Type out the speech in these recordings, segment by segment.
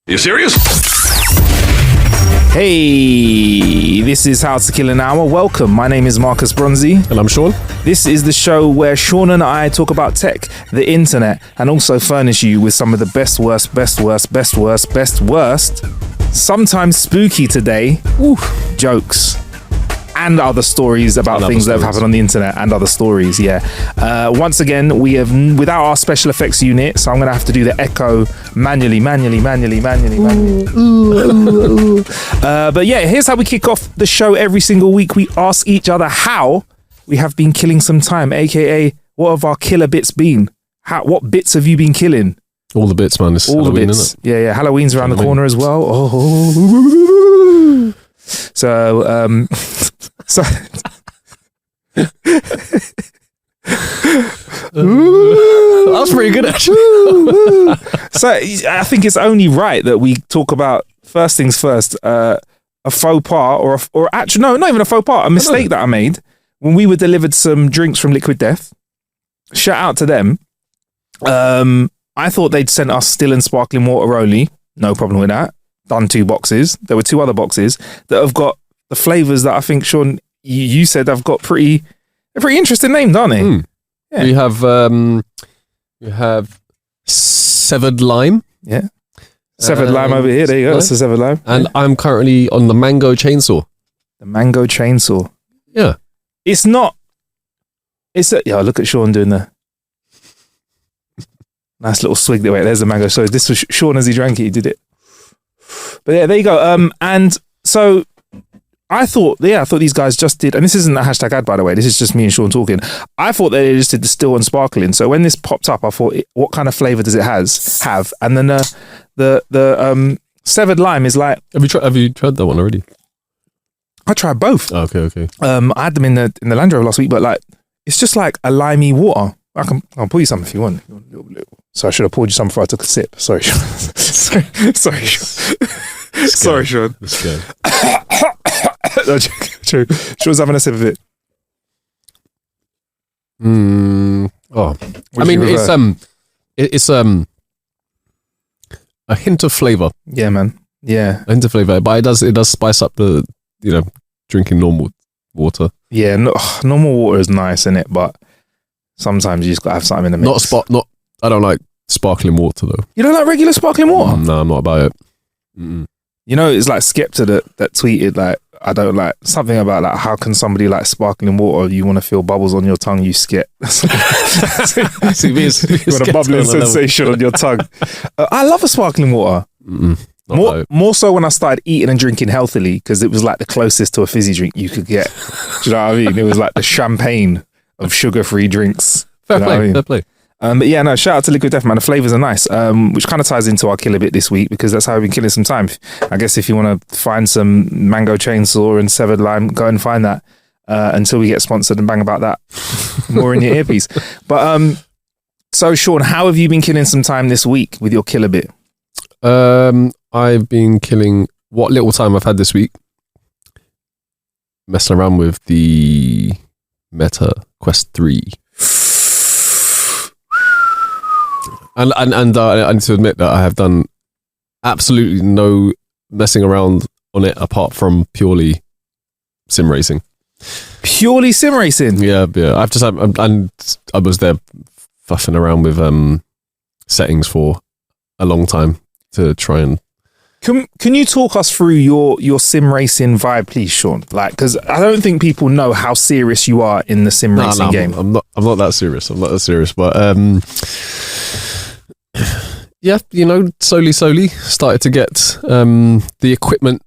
You serious? Hey, this is How to Kill an Hour. Welcome. My name is Marcus Bronzy. And I'm Sean. This is the show where Sean and I talk about tech, the internet, and also furnish you with some of the best, worst, sometimes spooky today, jokes. And other stories about things that have happened on the internet and other stories, once again, we have, without our special effects unit, so I'm going to have to do the echo manually. But yeah, here's how we kick off the show every single week. We ask each other how we have been killing some time, aka what have our killer bits been? What bits have you been killing? All the bits, man. It's all Halloween, the bits. Isn't it? Yeah. Halloween's around the corner as well. So, that was pretty good, actually. So I think it's only right that we talk about, first things first, a faux pas or actually, no, not even a faux pas, a mistake that I made when we were delivered some drinks from Liquid Death. Shout out to them. I thought they'd sent us still and sparkling water only. No problem with that. Done 2 boxes. There were 2 other boxes that have got the flavours that I think, Sean, you said have got a pretty interesting name, don't they? Yeah. We have severed lime. Yeah. Severed lime over here. There you go. That's the severed lime. And I'm currently on the mango chainsaw. The mango chainsaw. Yeah. It's not. Look at Sean doing the nice little swig there. Wait, there's the mango. So this was Sean as he drank it. He did it. But yeah, there you go. And so I thought these guys just did, and this isn't a hashtag ad, by the way. This is just me and Sean talking. I thought they just did the still and sparkling. So when this popped up, I thought, what kind of flavour does it have? And then the severed lime is like. Have you tried that one already? I tried both. Oh, okay. I had them in the Land Rover last week, but like it's just like a limey water. I'll pour you some if you want. So I should have poured you some before I took a sip. Sorry, Sean. Sorry, Sean. Sorry, Sean. Let's go. No, true. Sean's having a sip of it. I mean, it's a hint of flavour. Yeah, man. Yeah, a hint of flavour, but it does spice up the drinking normal water. Yeah, normal water is nice, innit? But sometimes you just gotta have something in the mix. I don't like sparkling water though. You don't like regular sparkling water? No, I'm not about it. Mm-mm. You know, it's like Skepta that tweeted like, I don't like something about like, how can somebody like sparkling water? You want to feel bubbles on your tongue, you skep. You want a bubbling sensation on your tongue. I love a sparkling water. More so when I started eating and drinking healthily, because it was like the closest to a fizzy drink you could get. Do you know what I mean? It was like the champagne of sugar-free drinks. Fair play. But yeah, no, shout out to Liquid Death, man. The flavours are nice, which kind of ties into our killer bit this week, because that's how we've been killing some time. I guess if you want to find some mango chainsaw and severed lime, go and find that until we get sponsored and bang about that more in your earpiece. But so, Sean, how have you been killing some time this week with your killer bit? I've been killing what little time I've had this week, messing around with the Meta Quest 3. And I need to admit that I have done absolutely no messing around on it apart from purely sim racing. Purely sim racing? Yeah. I was there fuffing around with settings for a long time to try and. Can you talk us through your sim racing vibe, please, Sean? Like, because I don't think people know how serious you are in the sim racing game. I'm not that serious. But yeah, slowly started to get the equipment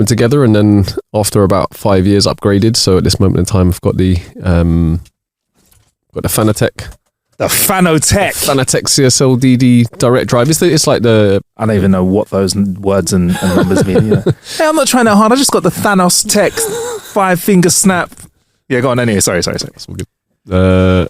together, and then after about 5 years upgraded. So at this moment in time, I've got the Fanatec. The Fanatec CSL DD direct drive. It's like the... I don't even know what those words and numbers mean. Yeah. Hey, I'm not trying that hard. I just got the Thanos Tech 5-finger snap. Yeah, go on anyway. Sorry. That's all good. The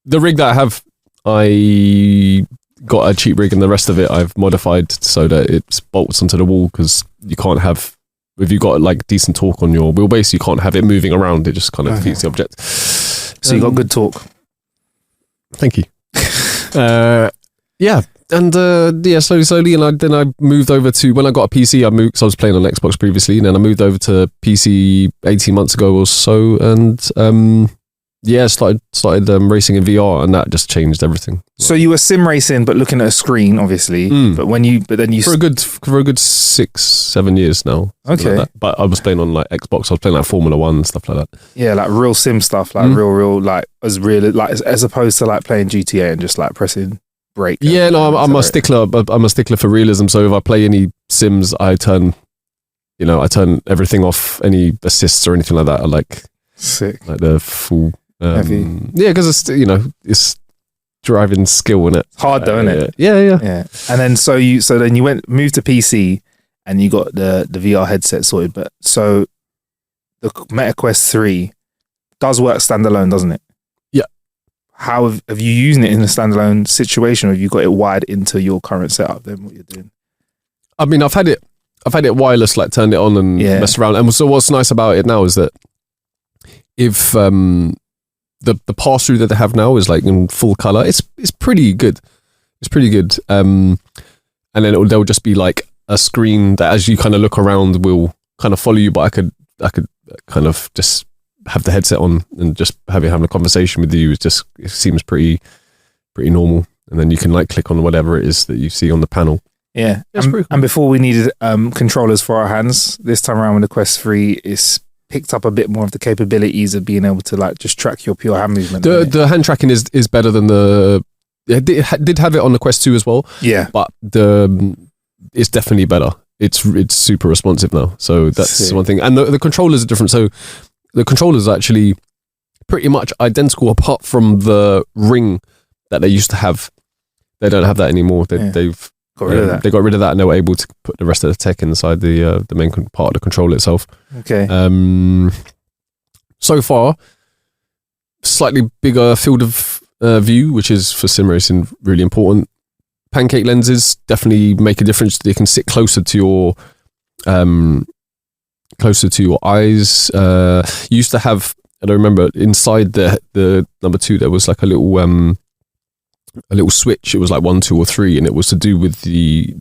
rig that I have, I got a cheap rig, and the rest of it I've modified so that it bolts onto the wall, because you can't have... If you've got like decent torque on your wheelbase, you can't have it moving around. It just kind of defeats the object. So you got good torque. Thank you. slowly, and then I moved over to, when I got a PC, I moved, because I was playing on Xbox previously, and then I moved over to PC 18 months ago or so, and started racing in VR, and that just changed everything. So you were sim racing, but looking at a screen, obviously. But then you for a good 6-7 years now. Okay, like but I was playing on like Xbox. I was playing like Formula One and stuff like that. Yeah, like real sim stuff, like real like as opposed to like playing GTA and just like pressing brake. Yeah, no, I'm a stickler. I'm a stickler for realism. So if I play any sims, I turn everything off, any assists or anything like that. I like sick, like the full. Heavy. Yeah, because it's driving skill in it. Hard though, isn't it? Yeah. And then then you moved to PC and you got the VR headset sorted. But so the Meta Quest 3 does work standalone, doesn't it? Yeah. How have you using it in a standalone situation, or have you got it wired into your current setup? Then what you're doing? I mean, I've had it wireless, like turned it on and messed around. And so what's nice about it now is that if the pass through that they have now is like in full color, it's pretty good. It's pretty good. And then there'll just be like a screen that, as you kind of look around, will kind of follow you. But I could kind of just have the headset on and just having a conversation with you. It seems pretty normal. And then you can like click on whatever it is that you see on the panel. Yeah, cool. And before we needed controllers for our hands, this time around with the Quest 3, it's picked up a bit more of the capabilities of being able to like just track your pure hand movement. The hand tracking is better than it did have it on the Quest 2 as well. Yeah, but it's definitely better. It's super responsive now, so that's one thing. And the controllers are different. So the controllers are actually pretty much identical, apart from the ring that they used to have. They don't have that anymore. They've got rid of that. They got rid of that, and they were able to put the rest of the tech inside the main part of the controller itself. Okay. So far, slightly bigger field of view, which is for sim racing really important. Pancake lenses definitely make a difference. They can sit closer to your eyes. You used to have, and I remember inside the number 2 there was like a little switch. It was like 1, 2, or 3, and it was to do with the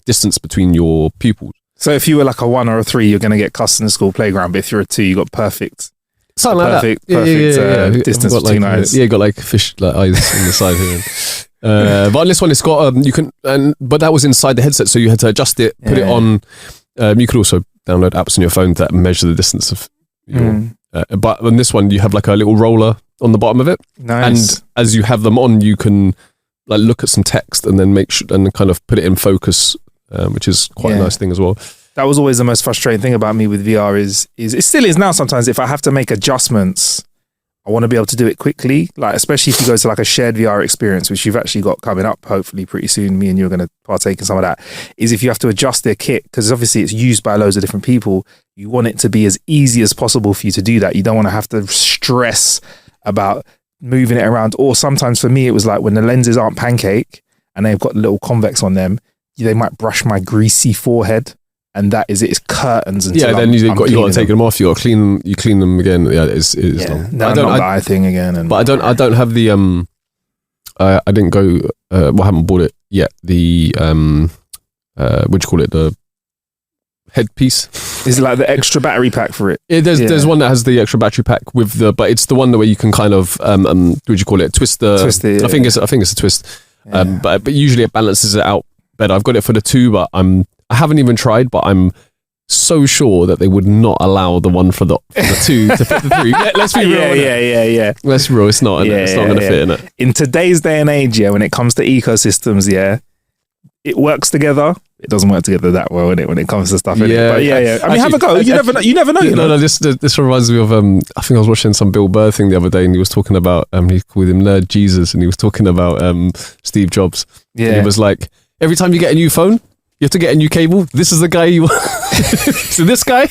distance between your pupils. So if you were like a 1 or a 3, you're going to get cussed in the school playground. But if you're a 2, you got perfect. Something like that. Perfect distance between eyes. Yeah, got like fish like eyes on the side here. But on this one, it's got but that was inside the headset, so you had to adjust it, put it on. You could also download apps on your phone that measure the distance of your. But on this one, you have like a little roller on the bottom of it. Nice. And as you have them on, you can like look at some text and then make sure and kind of put it in focus, which is quite a nice thing as well. That was always the most frustrating thing about me with VR is it still is now sometimes. If I have to make adjustments, I want to be able to do it quickly. Like, especially if you go to like a shared VR experience, which you've actually got coming up, hopefully pretty soon. Me and you are going to partake in some of that. Is if you have to adjust their kit, because obviously it's used by loads of different people. You want it to be as easy as possible for you to do that. You don't want to have to stress about moving it around. Or sometimes for me, it was like when the lenses aren't pancake and they've got little convex on them, they might brush my greasy forehead. And that is it. It's curtains. Then you've got to take them off. You got to clean them. You clean them again. Yeah, it's long. I don't the eye thing again. But I don't have the I didn't go. I haven't bought it yet. The what do you call it? The headpiece. Is it like the extra battery pack for it? There's one that has the extra battery pack with but it's the one where you can kind of what do you call it? Twist it. Yeah. I think it's a twist. Yeah. But usually it balances it out better. I've got it for the 2, but I haven't even tried, but I'm so sure that they would not allow the one for the 2 to fit the 3. Let's be real. Yeah. Let's be real. It's not. It's not going to fit in it. In today's day and age, when it comes to ecosystems, it works together. It doesn't work together that well when it comes to stuff. Yeah, but I mean, have a go. You never know. No, this reminds me of I think I was watching some Bill Burr thing the other day, and he was talking about he called him Nerd Jesus, and he was talking about Steve Jobs. Yeah, and he was like, every time you get a new phone, you have to get a new cable. This is the guy you want. So this guy.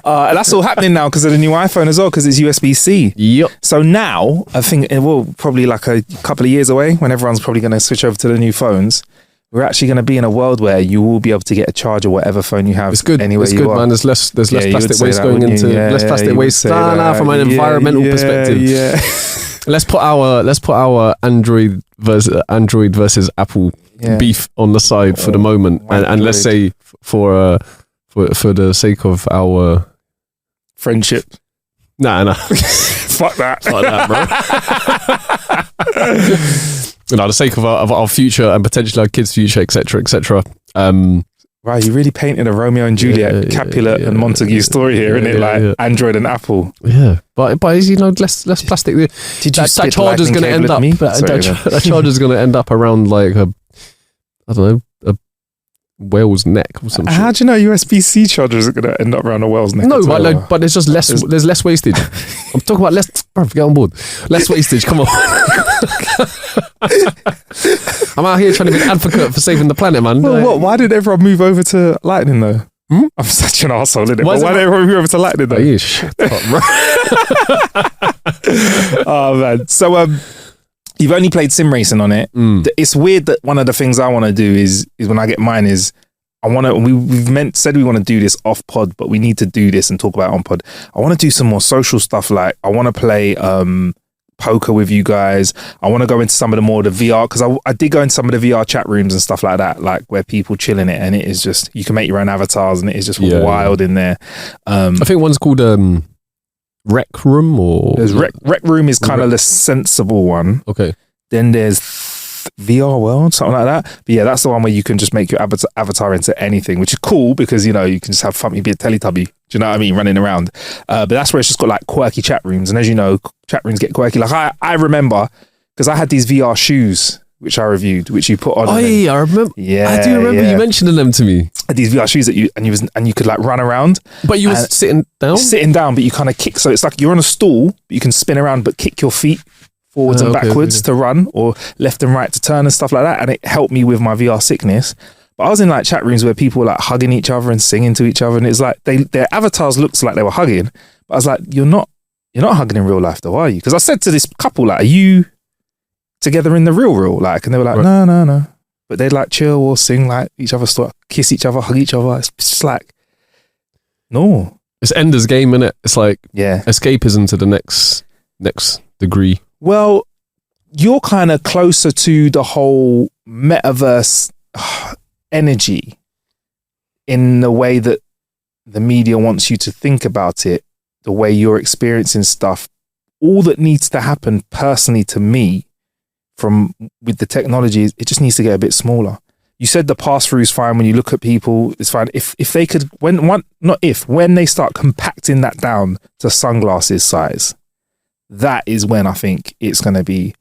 That's all happening now because of the new iPhone as well, because it's USB-C. Yep. So now, I think it will probably like a couple of years away when everyone's probably going to switch over to the new phones. We're actually going to be in a world where you will be able to get a charger, whatever phone you have. It's good. Anywhere it's good, man. There's less plastic waste going into less plastic waste. From an environmental perspective. Yeah. Let's put our Android versus Apple beef on the side for the moment, and let's say for the sake of our friendship. Nah. Fuck that, bro. No, the sake of our future and potentially our kids' future, etc. Wow, you really painted a Romeo and Juliet, Capulet and Montague story here, isn't it? Like Android and Apple. Yeah, but you know, less plastic. Did you that charger's going to end up? That charger's going to end up around like a whale's neck or something. How do you know USB-C chargers are going to end up around a whale's neck? No, but there's just less. There's less wastage. I'm talking about less. Bro, get on board. Less wastage. Come on. I'm out here trying to be an advocate for saving the planet, man. Well, why did everyone move over to Lightning though? I'm such an arsehole, innit? Why did everyone move over to Lightning though? Yeah, shut up, bro. Oh man. So you've only played sim racing on it. It's weird that one of the things I want to do is when I get mine is I want to. We've said we want to do this off pod, but we need to do this and talk about it on pod. I want to do some more social stuff. Like I want to play poker with you guys. I want to go into some of the VR because I did go into some of the VR chat rooms and stuff like that, like where people chill in it, and it is just you can make your own avatars and it is just wild in there. I think one's called Rec Room or Rec Room is kind of the sensible one. Okay. Then there's VR World, something like that. But yeah, that's the one where you can just make your avatar into anything, which is cool because, you know, you can just have fun. You be a Teletubby. Do you know what I mean? Running around. But that's where it's just got like quirky chat rooms. And as you know, chat rooms get quirky. Like I remember because I had these VR shoes, which I reviewed, which you put on. Oh yeah, I remember. Yeah, I do remember you mentioning them to me. These VR shoes that you could like run around. But you were sitting down, but you kind of kick. So it's like you're on a stool, but you can spin around, but kick your feet forwards and backwards to run, or left and right to turn and stuff like that. And it helped me with my VR sickness. But I was in like chat rooms where people were like hugging each other and singing to each other, and it's like their avatars looked like they were hugging. But I was like, you're not hugging in real life though, are you? Because I said to this couple, like, are you together in the real? Like, and they were like, no. But they'd like chill or sing like each other, kiss each other, hug each other. It's just like, no. It's Ender's Game, innit? It's like escapism to the next degree. Well, you're kind of closer to the whole metaverse energy in the way that the media wants you to think about it, the way you're experiencing stuff. All that needs to happen personally to me with the technology, it just needs to get a bit smaller. You said the pass-through is fine when you look at people, it's fine. If they could, when they start compacting that down to sunglasses size, that is when I think it's going to be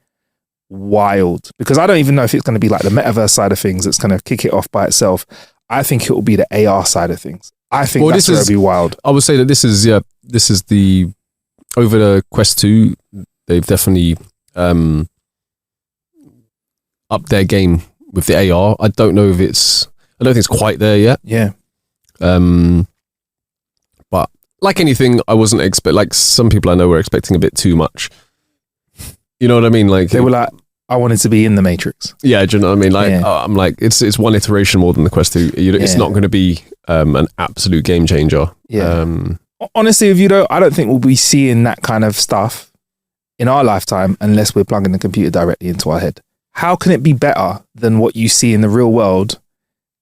wild. Because I don't even know if it's going to be like the metaverse side of things that's going to kick it off by itself. I think it will be the AR side of things. I think that's going to be wild. I would say that this is the, over the Quest 2, they've definitely upped their game with the AR. I don't think it's quite there yet. Yeah. But like anything, I wasn't like some people I know were expecting a bit too much. You know what I mean? Like they were like, I wanted to be in the Matrix. Yeah, do you know what I mean? Like I'm like, it's one iteration more than the Quest 2. It's not going to be an absolute game changer. Yeah. Honestly, if you don't, I don't think we'll be seeing that kind of stuff in our lifetime unless we're plugging the computer directly into our head. How can it be better than what you see in the real world?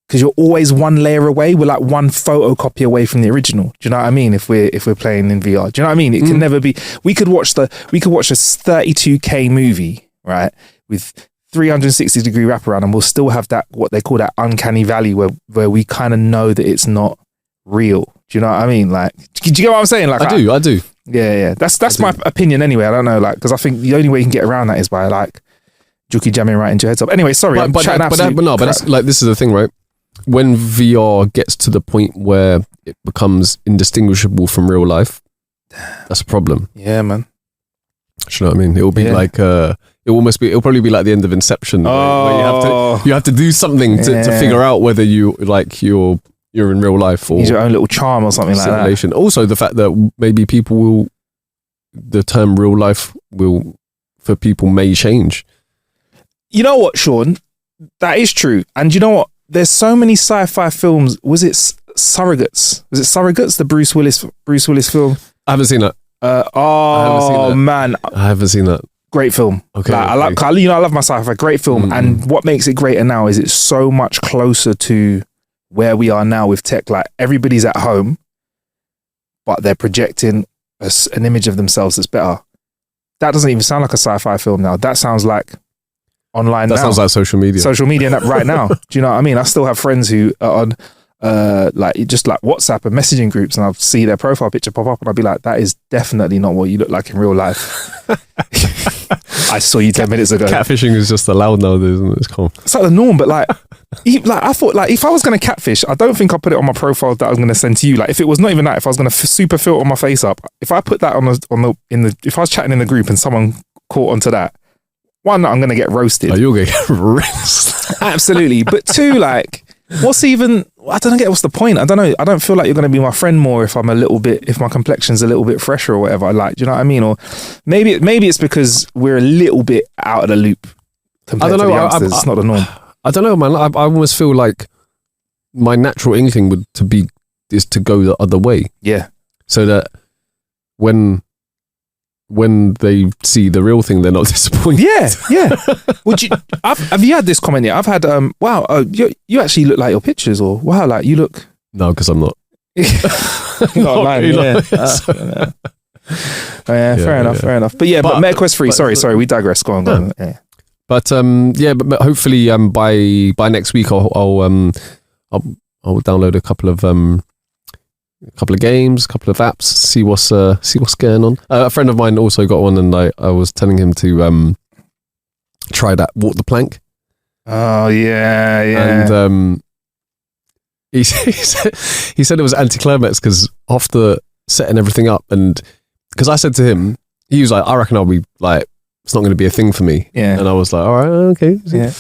Because you're always one layer away. We're like one photocopy away from the original. Do you know what I mean? If we're playing in VR, do you know what I mean? It can never be. We could watch a 32K movie, right, with 360-degree wraparound, and we'll still have that what they call that uncanny valley where we kind of know that it's not real. Do you know what I mean? Like, do you get what I'm saying? Like, I do. Yeah. That's my opinion anyway. I don't know, like, because I think the only way you can get around that is by like Juki jamming right into your head top. Anyway, sorry, but that's like, this is the thing, right? When VR gets to the point where it becomes indistinguishable from real life, that's a problem. Yeah, man. Do you know what I mean? It will be like it'll probably be like the end of Inception, where you have to do something to figure out whether you're in real life or use your own little charm or something simulation. Like that. Also, the fact that maybe the term real life for people may change. You know what, Sean? That is true. And you know what? There's so many sci-fi films. Was it Surrogates? Was it Surrogates? The Bruce Willis film? I haven't seen that. Man. I haven't seen that. Great film. Okay, Like, okay. I love my sci-fi. Great film. And what makes it greater now is it's so much closer to where we are now with tech. Like, everybody's at home, but they're projecting an image of themselves that's better. That doesn't even sound like a sci-fi film now. That sounds like online now. That sounds like social media. Social media right now. Do you know what I mean? I still have friends who are on just like WhatsApp and messaging groups, and I'll see their profile picture pop up and I'll be like, that is definitely not what you look like in real life. I saw you 10 minutes ago. Catfishing is just allowed nowadays, isn't it? It's cool. It's like the norm, but like, I thought, like, if I was going to catfish, I don't think I'd put it on my profile that I was going to send to you. Like, if it was not even that, if I was going to super filter my face up, if I put that if I was chatting in the group and someone caught onto that, one, I'm going to get roasted. Oh, you'll get roasted. Absolutely. But two, like, I don't get what's the point. I don't know. I don't feel like you're going to be my friend more if if my complexion's a little bit fresher or whatever. Like, do you know what I mean? Or maybe it's because we're a little bit out of the loop compared to the youngsters. It's not the norm. I don't know, man. I almost feel like my natural inkling is to go the other way. Yeah. So that when they see the real thing, they're not disappointed. Yeah. Have you had this comment yet? I've had, wow, you actually look like your pictures, or wow, like you look. No, because I'm not. You're not lying, yeah. Fair enough. But MetaQuest 3, sorry, we digress. Go on. Yeah. But but hopefully by next week I'll download a couple of games, a couple of apps, see what's going on. A friend of mine also got one, and I was telling him to try that walk the plank. Oh yeah. And he said it was anticlimax because after setting everything up, and because I said to him, he was like, I reckon I'll be like, it's not going to be a thing for me. Yeah. And I was like, all right, okay. Yeah.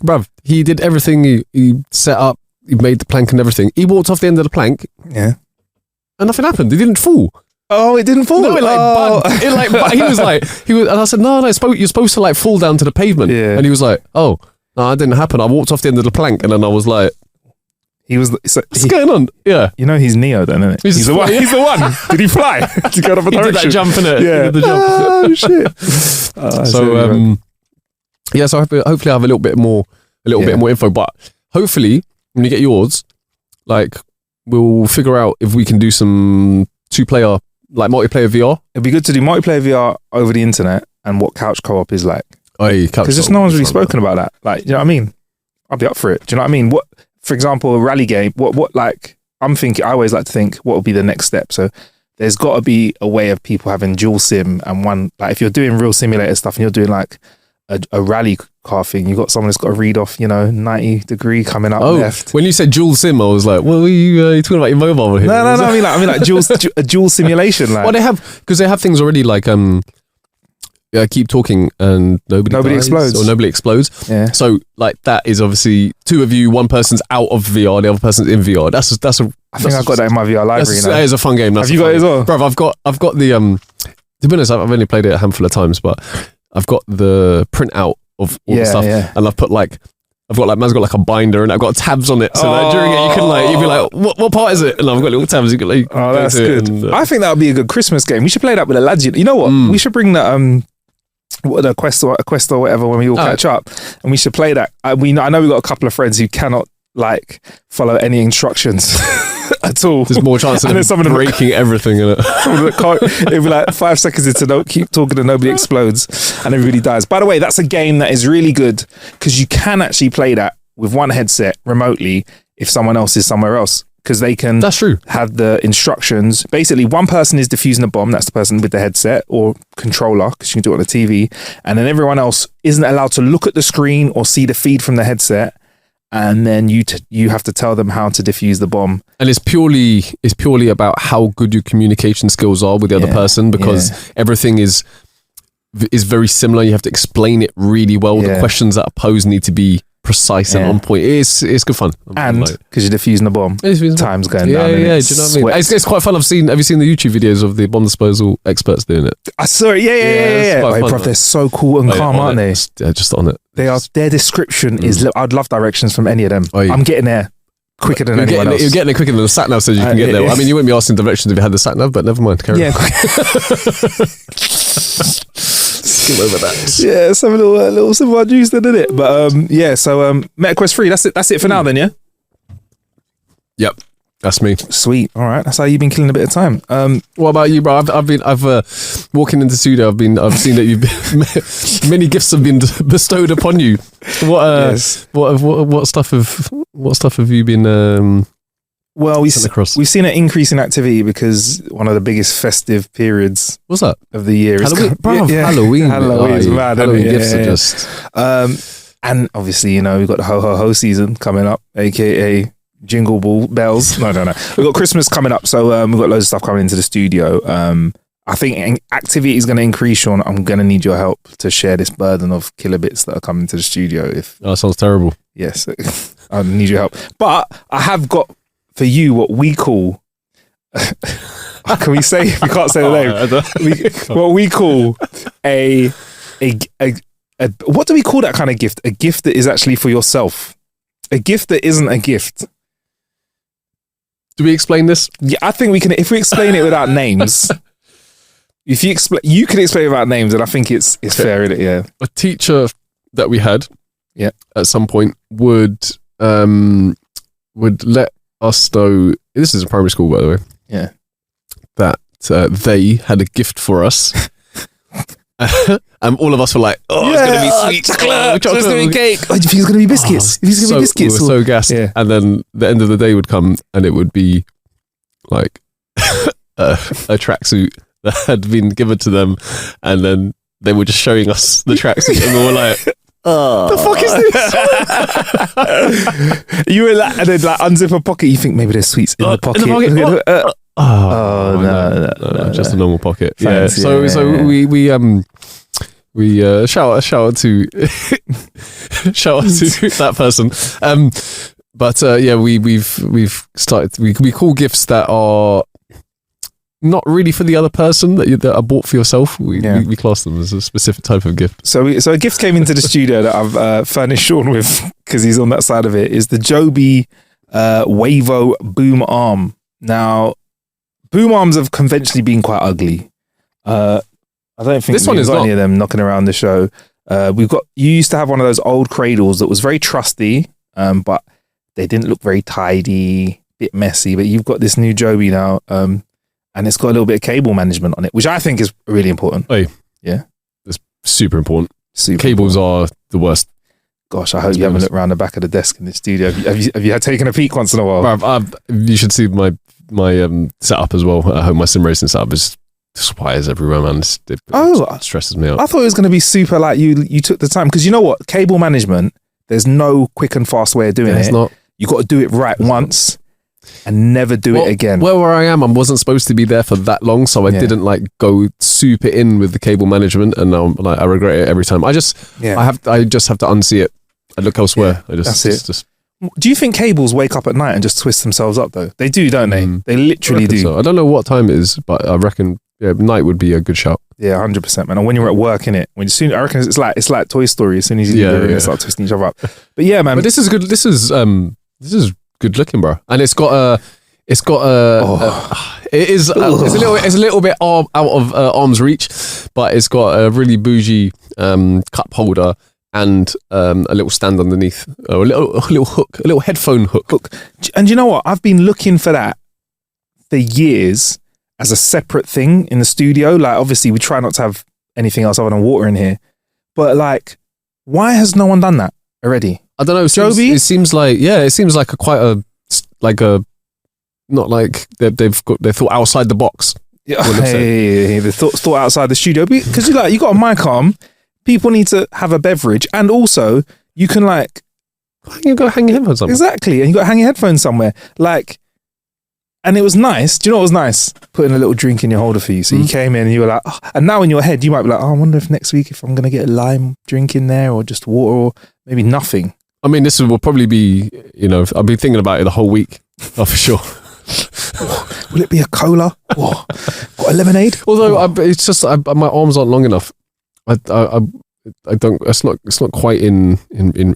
Bruv, he did everything. He set up, he made the plank and everything. He walked off the end of the plank. Yeah. And nothing happened. It didn't fall. Oh, it didn't fall. No, he was like, and I said, no, you're supposed to like fall down to the pavement. Yeah. And he was like, oh, no, that didn't happen. I walked off the end of the plank, and then I was like, what's going on? Yeah. You know he's Neo then, isn't it? He's the one. He's the one. Did he fly? Did he go up a direction? He did that jump in it. Yeah. He did the jump. Oh, shit. So hopefully I have a little bit more info, but hopefully when you get yours, like, we'll figure out if we can do some 2-player, like multiplayer VR. It'd be good to do multiplayer VR over the internet and what couch co-op is like. Because just no one's really spoken about that. Like, you know what I mean? I'll be up for it. Do you know what I mean? What, for example, a rally game, what like, I always like to think what will be the next step. So there's got to be a way of people having dual sim and one, like if you're doing real simulator stuff and you're doing like a rally car thing, you've got someone that's got to read off, 90 degree coming up left. When you said dual sim, I was like, well, are you talking about your mobile here? No, I mean like a dual simulation. Like, well, they have things already like, keep talking and nobody explodes. Or nobody explodes. Yeah. So like that is obviously two of you, one person's out of VR, the other person's in VR. I think I've got that in my VR library. That is a fun game. Have you got it as well? Bro, I've got the to be honest, I've only played it a handful of times, but I've got the printout of all the stuff, and I've got man's got like a binder, and I've got tabs on it, so that during it you can you'd be like, what part is it? And I've got little tabs. You can like, oh, that's good. And, I think that would be a good Christmas game. We should play that with the lads. You know what? We should bring that a quest or whatever when we all catch up, and we should play that. I know we've got a couple of friends who cannot like follow any instructions at all. There's more chance of them breaking everything in it. It'll be like 5 seconds into keep talking and nobody explodes and everybody dies. By the way, that's a game that is really good because you can actually play that with one headset remotely if someone else is somewhere else, because they can have the instructions. Basically, one person is defusing a bomb, that's the person with the headset or controller, because you can do it on the TV, and then everyone else isn't allowed to look at the screen or see the feed from the headset, and then you have to tell them how to defuse the bomb. And it's purely about how good your communication skills are with the other person, because everything is very similar. You have to explain it really well. The questions that are posed need to be precise and on point. It's good fun. And because you're defusing the bomb, time's going down. Yeah, do you know what I mean? It's quite fun. Have you seen the YouTube videos of the bomb disposal experts doing it? I saw it. Yeah. Wait, bro, they're so cool and calm, aren't they? Yeah, just on it. Their description is. I'd love directions from any of them. I'm getting there quicker than anyone else. You're getting it quicker than the sat nav says you can get there. I mean, you wouldn't be asking directions if you had the sat nav, but never mind. Carry on. Skim over that. Yeah, let's have a little sip of our juice then, innit? But so MetaQuest 3, that's it for now then, yeah? Yep. That's me. Sweet. All right. That's how you've been killing a bit of time. What about you, bro? I've walking into the studio. I've seen that you've many gifts have been bestowed upon you. Yes. What stuff have you been? Well, we've seen an increase in activity because one of the biggest festive periods. What's that? Of the year is Halloween. Halloween's mad. Halloween gifts are just. And obviously, we've got the ho ho ho season coming up, aka Jingle Ball Bells. No. We've got Christmas coming up, so we've got loads of stuff coming into the studio. I think activity is going to increase, Sean. I'm going to need your help to share this burden of killer bits that are coming to the studio. That sounds terrible. Yes, I need your help. But I have got for you what we call. Can we say? We can't say the name. What we call a what do we call that kind of gift? A gift that is actually for yourself. A gift that isn't a gift. Do we explain this? Yeah, I think we can. If we explain it without names, if you can explain it without names, and I think it's fair, isn't it? Yeah. A teacher that we had, at some point would let us know. This is a primary school, by the way. Yeah. That they had a gift for us. And all of us were like, it's going to be sweet chocolate. It's going to be cake. Oh, do you think it's going to be biscuits? We were so gassed. Yeah. And then the end of the day would come and it would be like a tracksuit that had been given to them. And then they were just showing us the tracksuit and we were like, the fuck is this? You were like, and then like unzip a pocket, you think maybe there's sweets in the pocket. No, just a normal pocket. Fancy, yeah. So we shout out to that person. But we've started. We call gifts that are not really for the other person that are bought for yourself. We class them as a specific type of gift. So a gift came into the studio that I've furnished Sean with because he's on that side of it. Is the Joby Wavo boom arm. Now, boom arms have conventionally been quite ugly. I don't think this one is got any of them knocking around the show. You used to have one of those old cradles that was very trusty, but they didn't look very tidy, bit messy. But you've got this new Joby now, and it's got a little bit of cable management on it, which I think is really important. Hey, yeah, it's super important. Cables are the worst. Gosh, I hope you haven't looked around the back of the desk in the studio. Have you had taken a peak once in a while? You should see my setup as well at home. My sim racing setup is just wires everywhere, man. It stresses me out. I thought it was going to be super like you took the time because you know what? Cable management, there's no quick and fast way of doing it. Not. You got to do it right once and never do it again. Well, where I am, I wasn't supposed to be there for that long, so I didn't like go super in with the cable management, and I regret it every time. I just have to unsee it. I look elsewhere. That's it. Do you think cables wake up at night and just twist themselves up though? They do, don't they? They literally do. So. I don't know what time it is, but I reckon night would be a good shout. Yeah, 100%, man. And when you're at work, innit? I reckon it's like Toy Story. As soon as you do it, they start twisting each other up. But yeah, man. But this is good. This is good looking, bro. And it's a little bit out of arm's reach, but it's got a really bougie cup holder and a little stand underneath, a little hook, a little headphone hook. And you know what? I've been looking for that for years as a separate thing in the studio. Like, obviously, we try not to have anything else other than water in here. But like, why has no one done that already? I don't know. Joby? It seems like not like they thought outside the box. Yeah, they thought outside the studio because you got a mic arm. People need to have a beverage, and also you can like you got to hang your headphones somewhere. Exactly, and you got to hang your headphones somewhere. Like, and it was nice. Do you know what was nice? Putting a little drink in your holder for you. So you came in and you were like, and now in your head you might be like, I wonder if next week if I'm gonna get a lime drink in there or just water or maybe nothing. I mean, this will probably be, I'll be thinking about it the whole week. Oh, for sure. Will it be a cola? Got a lemonade? Although it's just my arms aren't long enough. I don't. It's not quite in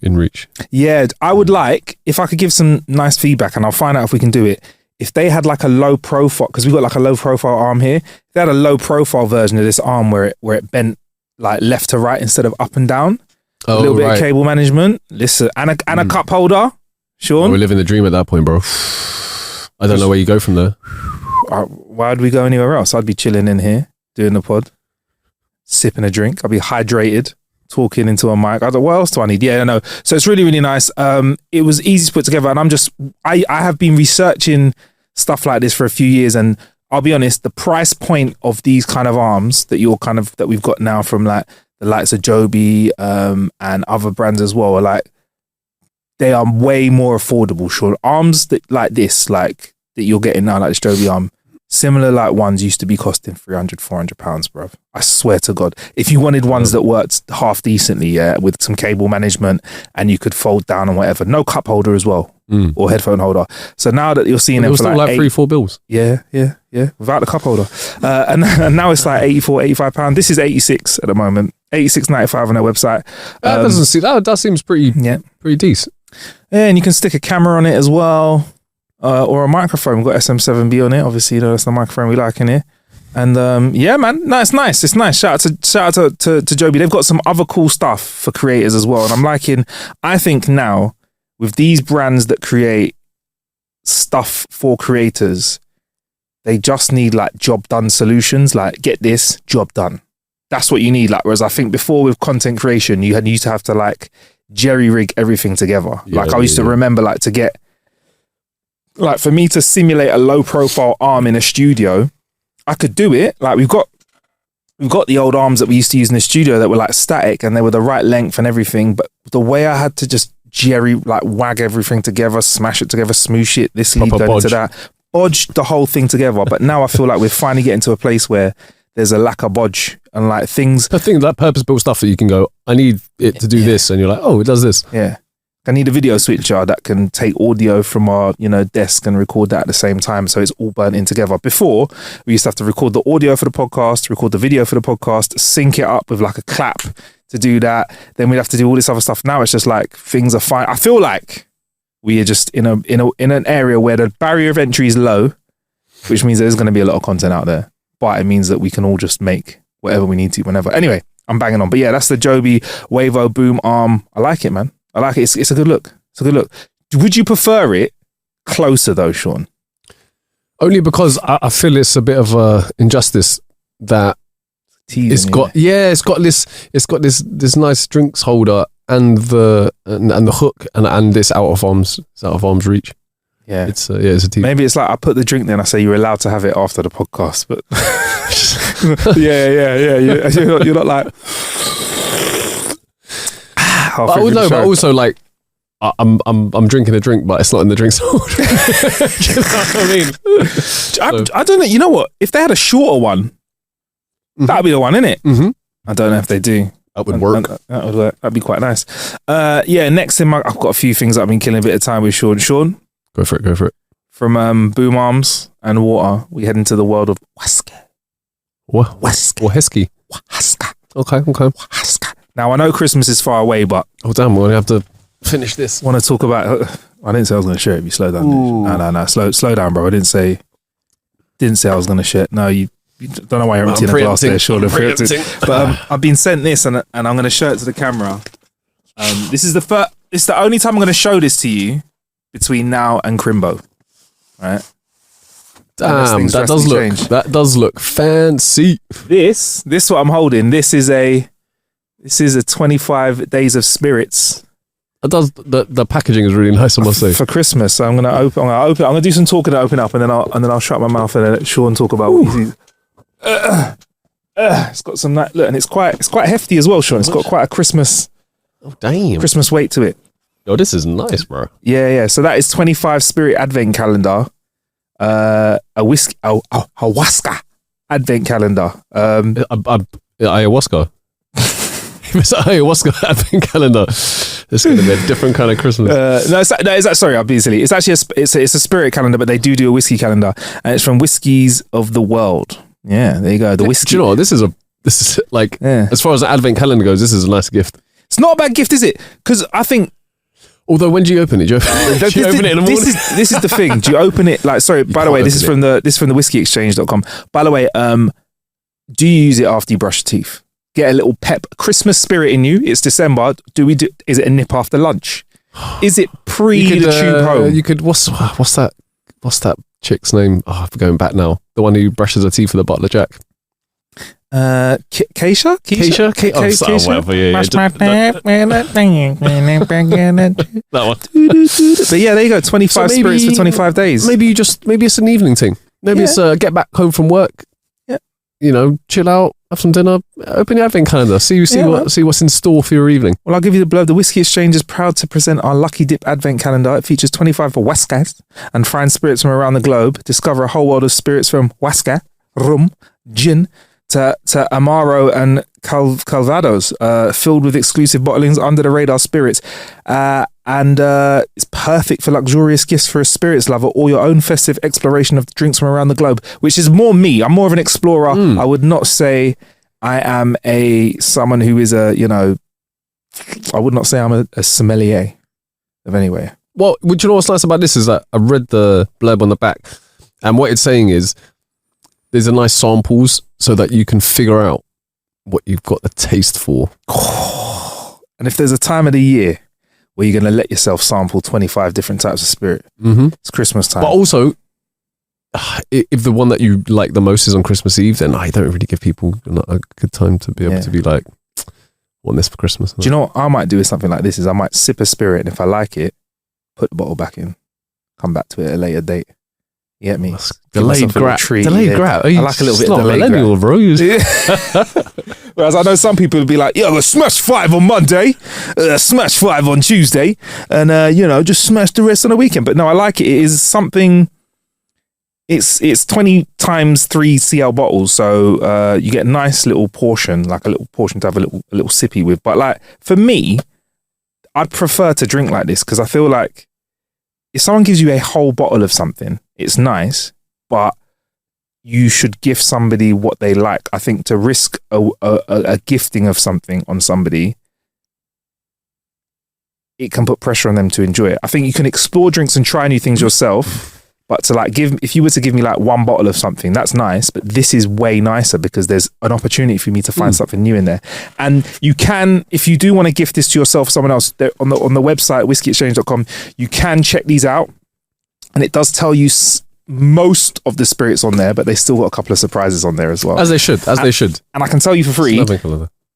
reach. Yeah, I would like if I could give some nice feedback, and I'll find out if we can do it. If they had like a low profile, because we've got like a low profile arm here. If they had a low profile version of this arm where it bent like left to right instead of up and down. Oh, a little bit right. of cable management. Listen, and a cup holder. Sean, We're living the dream at that point, bro. I don't know where you go from there. why would we go anywhere else? I'd be chilling in here doing the pod, sipping a drink. I'd be hydrated, talking into a mic. What else do I need? Yeah, I know. So it's really, really nice. It was easy to put together, and I have been researching stuff like this for a few years, and I'll be honest, the price point of these kind of arms that we've got now from like the likes of Joby and other brands as well are like, they are way more affordable. Sure, arms that like this, like that you're getting now, like this Joby arm, similar like ones used to be costing £300-400, bruv. I swear to God. If you wanted ones that worked half decently, yeah, with some cable management and you could fold down and whatever, no cup holder as well, or headphone holder. So now that you're seeing them for like 3-4 bills. Yeah, without the cup holder. And now it's like £84-85. This is 86 at the moment. 86.95 on their website. That seems pretty decent. Yeah, and you can stick a camera on it as well, or a microphone. We've got SM7B on it. Obviously, that's the microphone we like in here. And yeah, man, no, it's nice. It's nice. Shout out to Joby. They've got some other cool stuff for creators as well. And I think now with these brands that create stuff for creators, they just need like job done solutions. Like, get this, job done. That's what you need. Like, whereas I think before with content creation, you used to have to like jerry rig everything together. I used to remember like to get, like for me to simulate a low profile arm in a studio, I could do it. Like we've got the old arms that we used to use in the studio that were like static and they were the right length and everything. But the way I had to just wag everything together, smash it together, smoosh it, this lead going into that, bodge the whole thing together. But now I feel like we're finally getting to a place where there's a lack of bodge and like things. I think that purpose-built stuff that you can go, I need it to do this, and you're like, oh, it does this. Yeah. I need a video switcher that can take audio from our, desk and record that at the same time, so it's all burnt in together. Before, we used to have to record the audio for the podcast, record the video for the podcast, sync it up with like a clap to do that. Then we'd have to do all this other stuff. Now it's just like things are fine. I feel like we are just in an area where the barrier of entry is low, which means there's going to be a lot of content out there. But it means that we can all just make whatever we need to whenever. Anyway, I'm banging on. But yeah, that's the Joby Wavo Boom Arm. I like it, man. I like it. It's a good look. It's a good look. Would you prefer it closer though, Sean? Only because I feel it's a bit of a injustice that it's got this nice drinks holder and the hook and it's out of arm's reach. Yeah, it's a tease. Maybe it's like I put the drink there and I say you're allowed to have it after the podcast, but yeah. You're not like. But also like I'm drinking a drink, but it's not in the drinks holder. Do you know what I mean? I don't know. You know what? If they had a shorter one, that'd be the one, innit? Mm-hmm. I don't know if they do. That would work. That would work. That'd be quite nice. Yeah. Next in I've got a few things that I've been killing a bit of time with Sean. Sean, go for it. From Boom Arms and Water, we head into the world of Waska. Waheski. Waska. Okay. Waska. Now I know Christmas is far away, but we're gonna have to finish this. Want to talk about? I didn't say I was going to share it. You slow down. No. Slow down, bro. I didn't say I was going to share it. No, you don't know why you're emptying a glass there. Sure, but I've been sent this, and I'm going to show it to the camera. This is it's the only time I'm going to show this to you between now and Crimbo. Right? Damn, that does look fancy. This what I'm holding. This is a 25 days of spirits. It does. The packaging is really nice, I must say. For Christmas, so I'm gonna open. I'm gonna do some talking to open up, and then I'll shut my mouth and let Sean talk about what he sees. It's got some look, and it's quite hefty as well, Sean. It's got quite a Christmas. Oh damn! Christmas weight to it. Oh, this is nice, bro. Yeah. So that is 25 Spirit Advent Calendar. A Ayahuasca Advent Calendar. Ayahuasca. It's an ayahuasca advent calendar. It's going to be a different kind of Christmas. Sorry, I'll be silly. It's actually it's a spirit calendar, but they do a whiskey calendar, and it's from Whiskies of the World. Yeah, there you go. The whiskey. Do you know what? This is like as far as an advent calendar goes, this is a nice gift. It's not a bad gift, is it? Because I think. Although, when do you open it? Do you open it in the morning? This is the thing. Do you open it like? Sorry, by the way, this is from the whiskeyexchange.com. By the way, do you use it after you brush your teeth? get a little pep, Christmas spirit in you. It's December. Is it a nip after lunch? Is it pre the tube home? You could. What's that chick's name? Oh, I'm going back now. The one who brushes her teeth with a bottle of Jack. Keisha? Oh, whatever. Yeah. That one. But yeah, there you go. 25 spirits for 25 days. Maybe it's an evening thing. Maybe it's get back home from work. Yeah. You know, chill out, have some dinner, open your advent calendar, see what's in store for your evening. Well, I'll give you the blurb. The Whiskey Exchange is proud to present our Lucky Dip Advent Calendar. It features 25 for Huascas and fine spirits from around the globe. Discover a whole world of spirits from Huasca, rum, gin, to Amaro and Calvados, filled with exclusive bottlings, under the radar spirits. And it's perfect for luxurious gifts for a spirits lover or your own festive exploration of drinks from around the globe, which is more me. I'm more of an explorer. I would not say I am someone who is I would not say I'm a sommelier of anywhere. Well, you know what's nice about this is that I read the blurb on the back, and what it's saying is there's a nice samples so that you can figure out what you've got the taste for. And if there's a time of the year where you're going to let yourself sample 25 different types of spirit, it's Christmas time. But also, if the one that you like the most is on Christmas Eve, then I don't really give people a good time to be able to be like, want this for Christmas. Do you know what I might do with something like this is I might sip a spirit, and if I like it, put the bottle back in, come back to it at a later date. You get me? Delayed grat. I like a little bit of delayed millennial, bro. Whereas I know some people would be like, yo, smash 5 on Monday, smash 5 on Tuesday, and just smash the rest on the weekend. But no, I like it. It is something. It's 20 times 3 CL bottles, so you get a nice little portion, like a little portion to have a little sippy with. But like for me, I'd prefer to drink like this because I feel like if someone gives you a whole bottle of something, it's nice, but you should gift somebody what they like. I think to risk a gifting of something on somebody, it can put pressure on them to enjoy it. I think you can explore drinks and try new things yourself, but to like if you were to give me like one bottle of something, that's nice, but this is way nicer because there's an opportunity for me to find something new in there. And you can, if you do want to gift this to yourself, someone else, on the website, whiskeyexchange.com, you can check these out. And it does tell you most of the spirits on there, but they still got a couple of surprises on there as well. As they should. And I can tell you for free,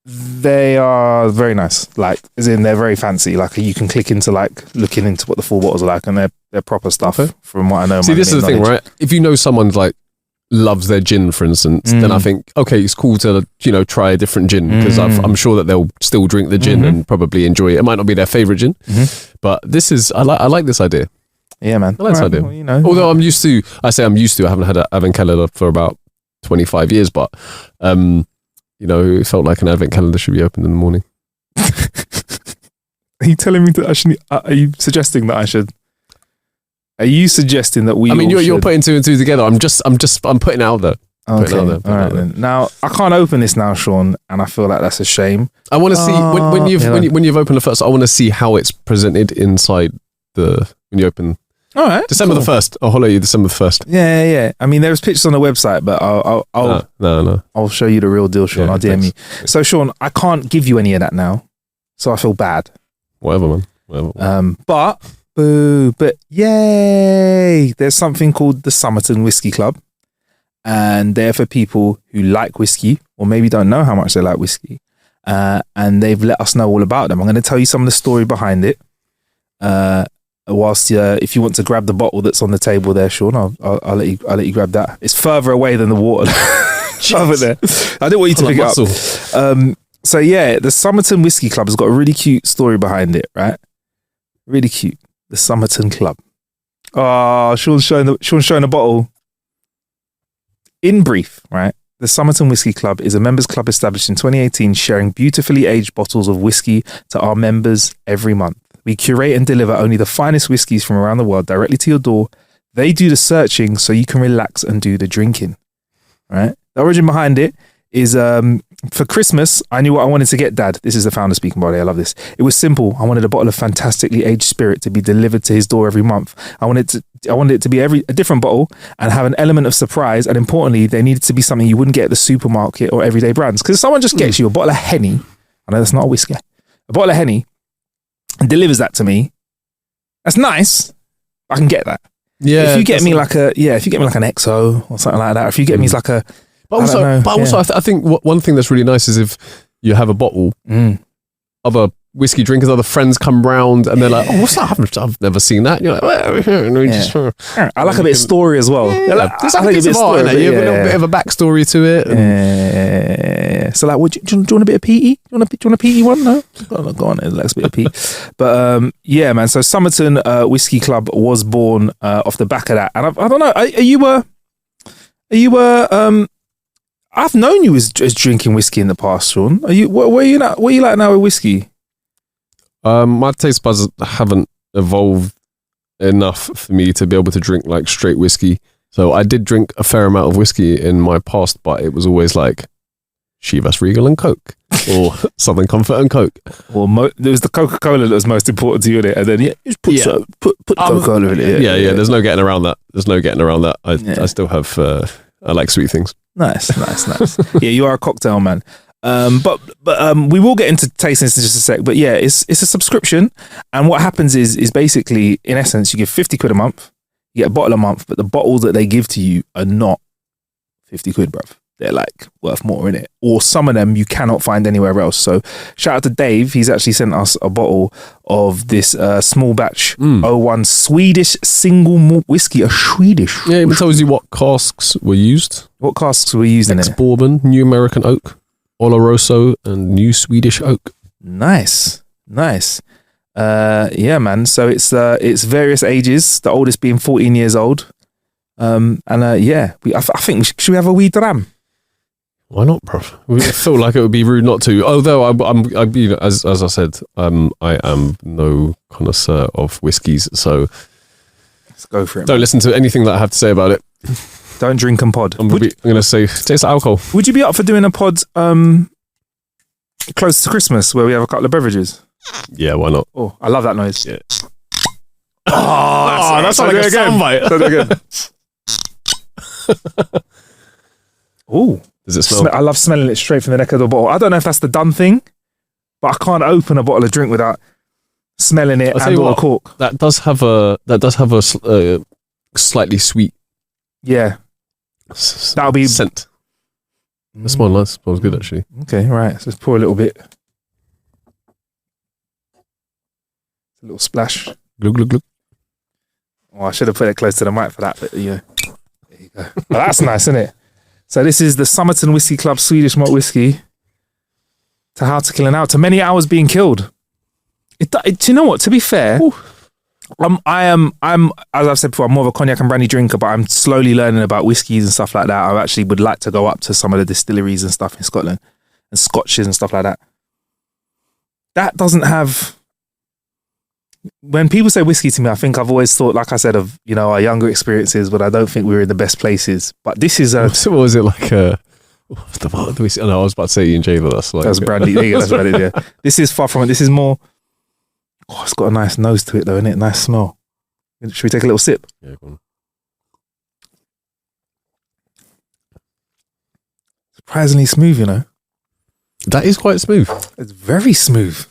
they are very nice. Like, as in, they're very fancy. Like, you can click into like looking into what the full bottles are like, and they're proper stuff. Okay. From what I know. See, this is the thing, right? If you know someone like loves their gin, for instance, then I think it's cool to try a different gin because I'm sure that they'll still drink the gin and probably enjoy it. It might not be their favorite gin, but this is I like this idea. Yeah, man. I like this idea. Well, although I haven't had an advent calendar for about 25 years, but it felt like an advent calendar should be opened in the morning. Are you telling me that I should? Are you suggesting that I should? Are you suggesting that we? I mean, you're putting 2 and 2 together. I'm putting it out there. Okay. All right then. Now I can't open this now, Sean, and I feel like that's a shame. I want to see when you've opened the first. I want to see how it's presented inside when you open. All right. December the 1st. I'll holler you December the 1st. Yeah. I mean, there's pictures on the website, but No. I'll show you the real deal, Sean. I'll DM you. So, Sean, I can't give you any of that now, so I feel bad. Whatever, man. Whatever. But yay! There's something called the Somerton Whiskey Club, and they're for people who like whiskey or maybe don't know how much they like whiskey, and they've let us know all about them. I'm going to tell you some of the story behind it. Whilst if you want to grab the bottle that's on the table there, Sean, I'll let you grab that. It's further away than the water over there. I didn't want you to pick it up. So yeah, the Somerton Whiskey Club has got a really cute story behind it, right? Really cute. The Somerton Club. Oh, Sean's showing the bottle. In brief, right? The Somerton Whiskey Club is a members club established in 2018, sharing beautifully aged bottles of whiskey to our members every month. We curate and deliver only the finest whiskies from around the world directly to your door. They do the searching so you can relax and do the drinking. Right? The origin behind it is for Christmas, I knew what I wanted to get Dad. This is the founder speaking, by the way. I love this. It was simple. I wanted a bottle of fantastically aged spirit to be delivered to his door every month. I wanted I wanted it to be a different bottle and have an element of surprise. And importantly, they needed to be something you wouldn't get at the supermarket or everyday brands. Because if someone just gets you a bottle of Henny, I know that's not a whiskey, a bottle of Henny, and delivers that to me, that's nice. I can get that. Yeah. If you get me like an XO or something like that, if you get me like a, but also, I think one thing that's really nice is if you have a bottle, other whiskey drinkers, other friends come round and they're like, "Oh, what's that? I've never seen that." And you're like, I like a bit of story as well. Yeah, like, there's like a bit of art in it. You have a little bit of a backstory to it. And so, like, do you want a bit of peaty? Do you want a peaty one? No, go on. Let's bit of peat. But yeah, man. So Somerton Whiskey Club was born off the back of that. And I don't know. Are you I've known you as drinking whiskey in the past, Sean. Are you? What are you like now with whiskey? My taste buds haven't evolved enough for me to be able to drink like straight whiskey. So I did drink a fair amount of whiskey in my past, but it was always like Chivas Regal and Coke, or Southern Comfort and Coke. Or there was the Coca-Cola that was most important to you in it, and then just put Coca-Cola in it. Yeah. There's no getting around that. I still have. I like sweet things. Nice. Yeah, you are a cocktail man. But we will get into tasting this in just a sec. But yeah, it's a subscription, and what happens is basically, in essence, you give 50 quid a month, you get a bottle a month, but the bottles that they give to you are not 50 quid, bruv. They're like worth more in it, or some of them you cannot find anywhere else. So shout out to Dave. He's actually sent us a bottle of this small batch 01 Swedish single malt whiskey. A Swedish. Yeah, it tells you what casks were used. What casks were used in it? Ex-bourbon, New American Oak, Oloroso, and New Swedish Oak. Nice. Yeah, man. So it's various ages. The oldest being 14 years old. I think should we have a wee dram? Why not, bro? I feel like it would be rude not to. Although as I said, I am no connoisseur of whiskies, so let's go for it. Don't listen to anything that I have to say about it. Don't drink and pod. I'm going to say taste alcohol. Would you be up for doing a pod close to Christmas where we have a couple of beverages? Yeah, why not? Oh, I love that noise. Yeah. That's like a soundbite. Oh, does it smell? I love smelling it straight from the neck of the bottle. I don't know if that's the done thing, but I can't open a bottle of drink without smelling it and or a cork. That does have a slightly sweet. Yeah, that'll be scent. That smells nice. Smells good actually. Okay, right. So let's pour a little bit. A little splash. Glug glug glug. Oh, I should have put it close to the mic for that, but there you go. But that's nice, isn't it? So this is the Somerton Whiskey Club Swedish malt whiskey. To how to kill an hour, to many hours being killed. Do you know what? To be fair, I'm as I've said before, I'm more of a cognac and brandy drinker, but I'm slowly learning about whiskies and stuff like that. I actually would like to go up to some of the distilleries and stuff in Scotland and scotches and stuff like that. That doesn't have. When people say whiskey to me, I think I've always thought, like I said, of our younger experiences, but I don't think we were in the best places. But this is what was it like? I was about to say Ian J, but that's like that's brandy. That's brandy. Yeah, this is far from it. This is more. Oh, it's got a nice nose to it, though, isn't it? Nice smell. Should we take a little sip? Yeah, go on. Surprisingly smooth, That is quite smooth. It's very smooth.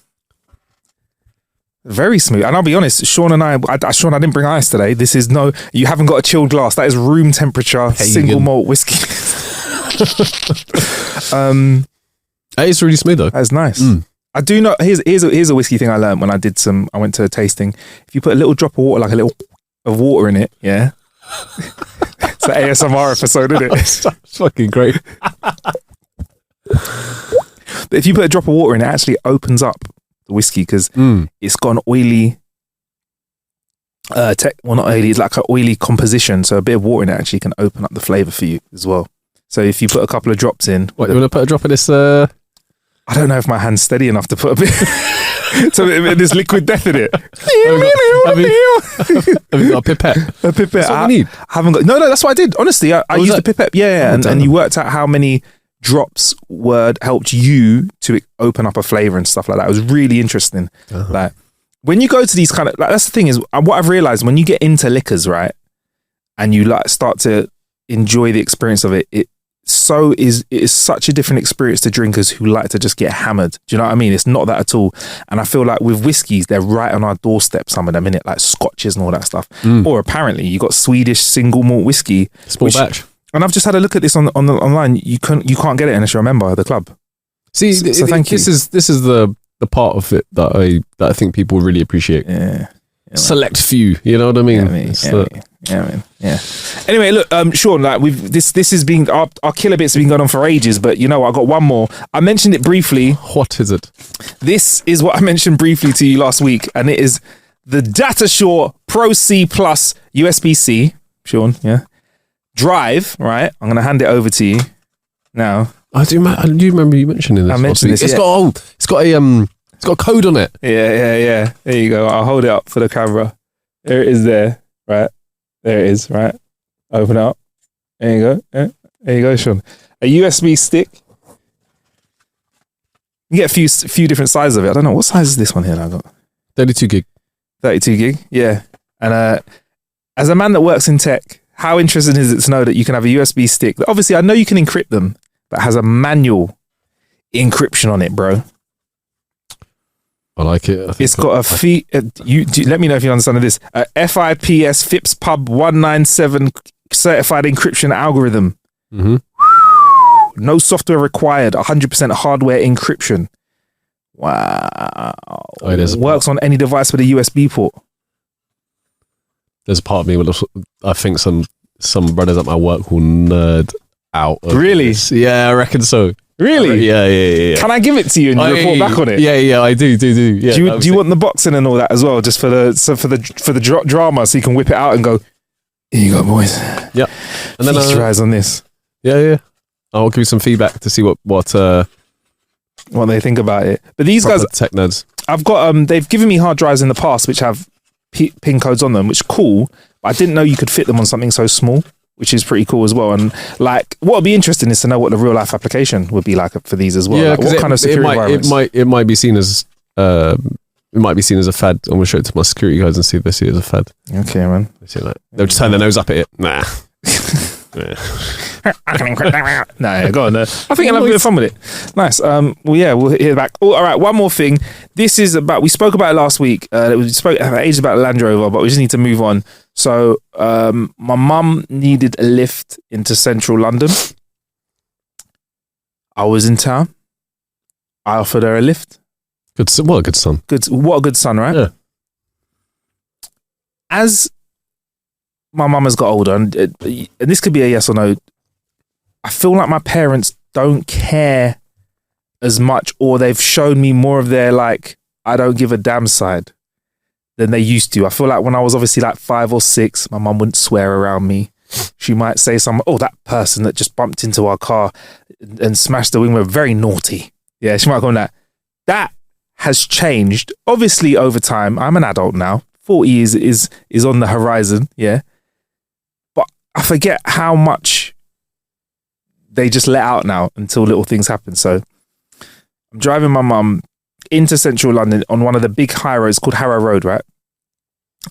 Very smooth. And I'll be honest, Sean and I didn't bring ice today. This is you haven't got a chilled glass. That is room temperature, single malt whiskey. It's really smooth though. That's nice. I do know, here's a whiskey thing I learned when I went to a tasting. If you put a little drop of water, like a little of water in it, yeah. It's an ASMR episode, isn't it? It's fucking great. But if you put a drop of water in it, actually opens up the whiskey because it's got an oily not oily, it's like an oily composition, so a bit of water in it actually can open up the flavour for you as well. So if you put a couple of drops in, you want to put a drop of this I don't know if my hand's steady enough to put a bit so there's liquid death in it. Have you got a pipette? A pipette. That's what we need. I haven't got. No, that's what I did. Honestly, I used a pipette. Yeah, and you worked out how many drops helped you to open up a flavour and stuff like that. It was really interesting. Like when you go to these kind of, like, that's the thing is what I've realised when you get into liquors, right? and you like start to enjoy the experience of it, it is such a different experience to drinkers who like to just get hammered. Do you know what I mean? It's not that at all. And I feel like with whiskies, they're right on our doorstep, some of them, innit? Like scotches and all that stuff. Or apparently you got Swedish single malt whiskey. Small batch. And I've just had a look at this online. You can't get it unless you're a member of the club. See, so thank you. This is the part of it that I think people really appreciate. Yeah. Select few, you know what I mean? Yeah. Anyway, look, Sean, like this has been our killer bits have been going on for ages, but you know what? I got one more. I mentioned it briefly. What is it? This is what I mentioned briefly to you last week, and it is the DataSure Pro C Plus USB-C, Sean. Yeah, drive. Right, I'm gonna hand it over to you now. I do remember you mentioning this. I mentioned this. It's got a code on it. Yeah. There you go. I'll hold it up for the camera. There it is. There, right. There it is. Right. Open it up. There you go. Yeah. There you go, Sean. A USB stick. You get a few different sizes of it. I don't know what size is this one here. I got 32 gig. 32 gig. Yeah. And as a man that works in tech, how interesting is it to know that you can have a USB stick that obviously I know you can encrypt them, but has a manual encryption on it, bro. I like it. It's got let me know if you understand this. A FIPS FIPS Pub 197 certified encryption algorithm. Mm-hmm. No software required. 100% hardware encryption. Wow. Works on any device with a USB port. There's a part of me I think some brothers at my work will nerd out. Really? This. Yeah, I reckon so. Really? Yeah. Can I give it to you and you report back on it? Yeah, I do. Yeah, do you want the boxing and all that as well, just for the drama, so you can whip it out and go, here you go, boys. Yeah. And then feast your eyes on this. Yeah. I'll give you some feedback to see what they think about it. But these guys, tech nerds, I've got they've given me hard drives in the past which have pin codes on them, which is cool. But I didn't know you could fit them on something so small, which is pretty cool as well. And like, what would be interesting is to know what the real life application would be like for these as well. Yeah, like, what kind of security environments? It might be seen as a fad. I'm gonna show it to my security guys and see if they see it as a fad. Okay, man. They'll just turn their nose up at it. Nah. I can encrypt that. No, go on. I think I'll have a bit of fun with it. Nice. We'll hear back. Oh, all right, one more thing. This is we spoke about it last week. We spoke ages about Land Rover, but we just need to move on. So, my mum needed a lift into central London. I was in town. I offered her a lift. What a good son. What a good son, right? Yeah. As my mum has got older, and this could be a yes or no, I feel like my parents don't care as much, or they've shown me more of their like, I don't give a damn side than they used to. I feel like when I was obviously like 5 or 6, my mum wouldn't swear around me. She might say that person that just bumped into our car and smashed the window, very naughty. Yeah, she might go on that. That has changed, obviously, over time. I'm an adult now. 40 is on the horizon, yeah. But I forget how much they just let out now until little things happen. So I'm driving my mum into central London on one of the big high roads called Harrow Road, right?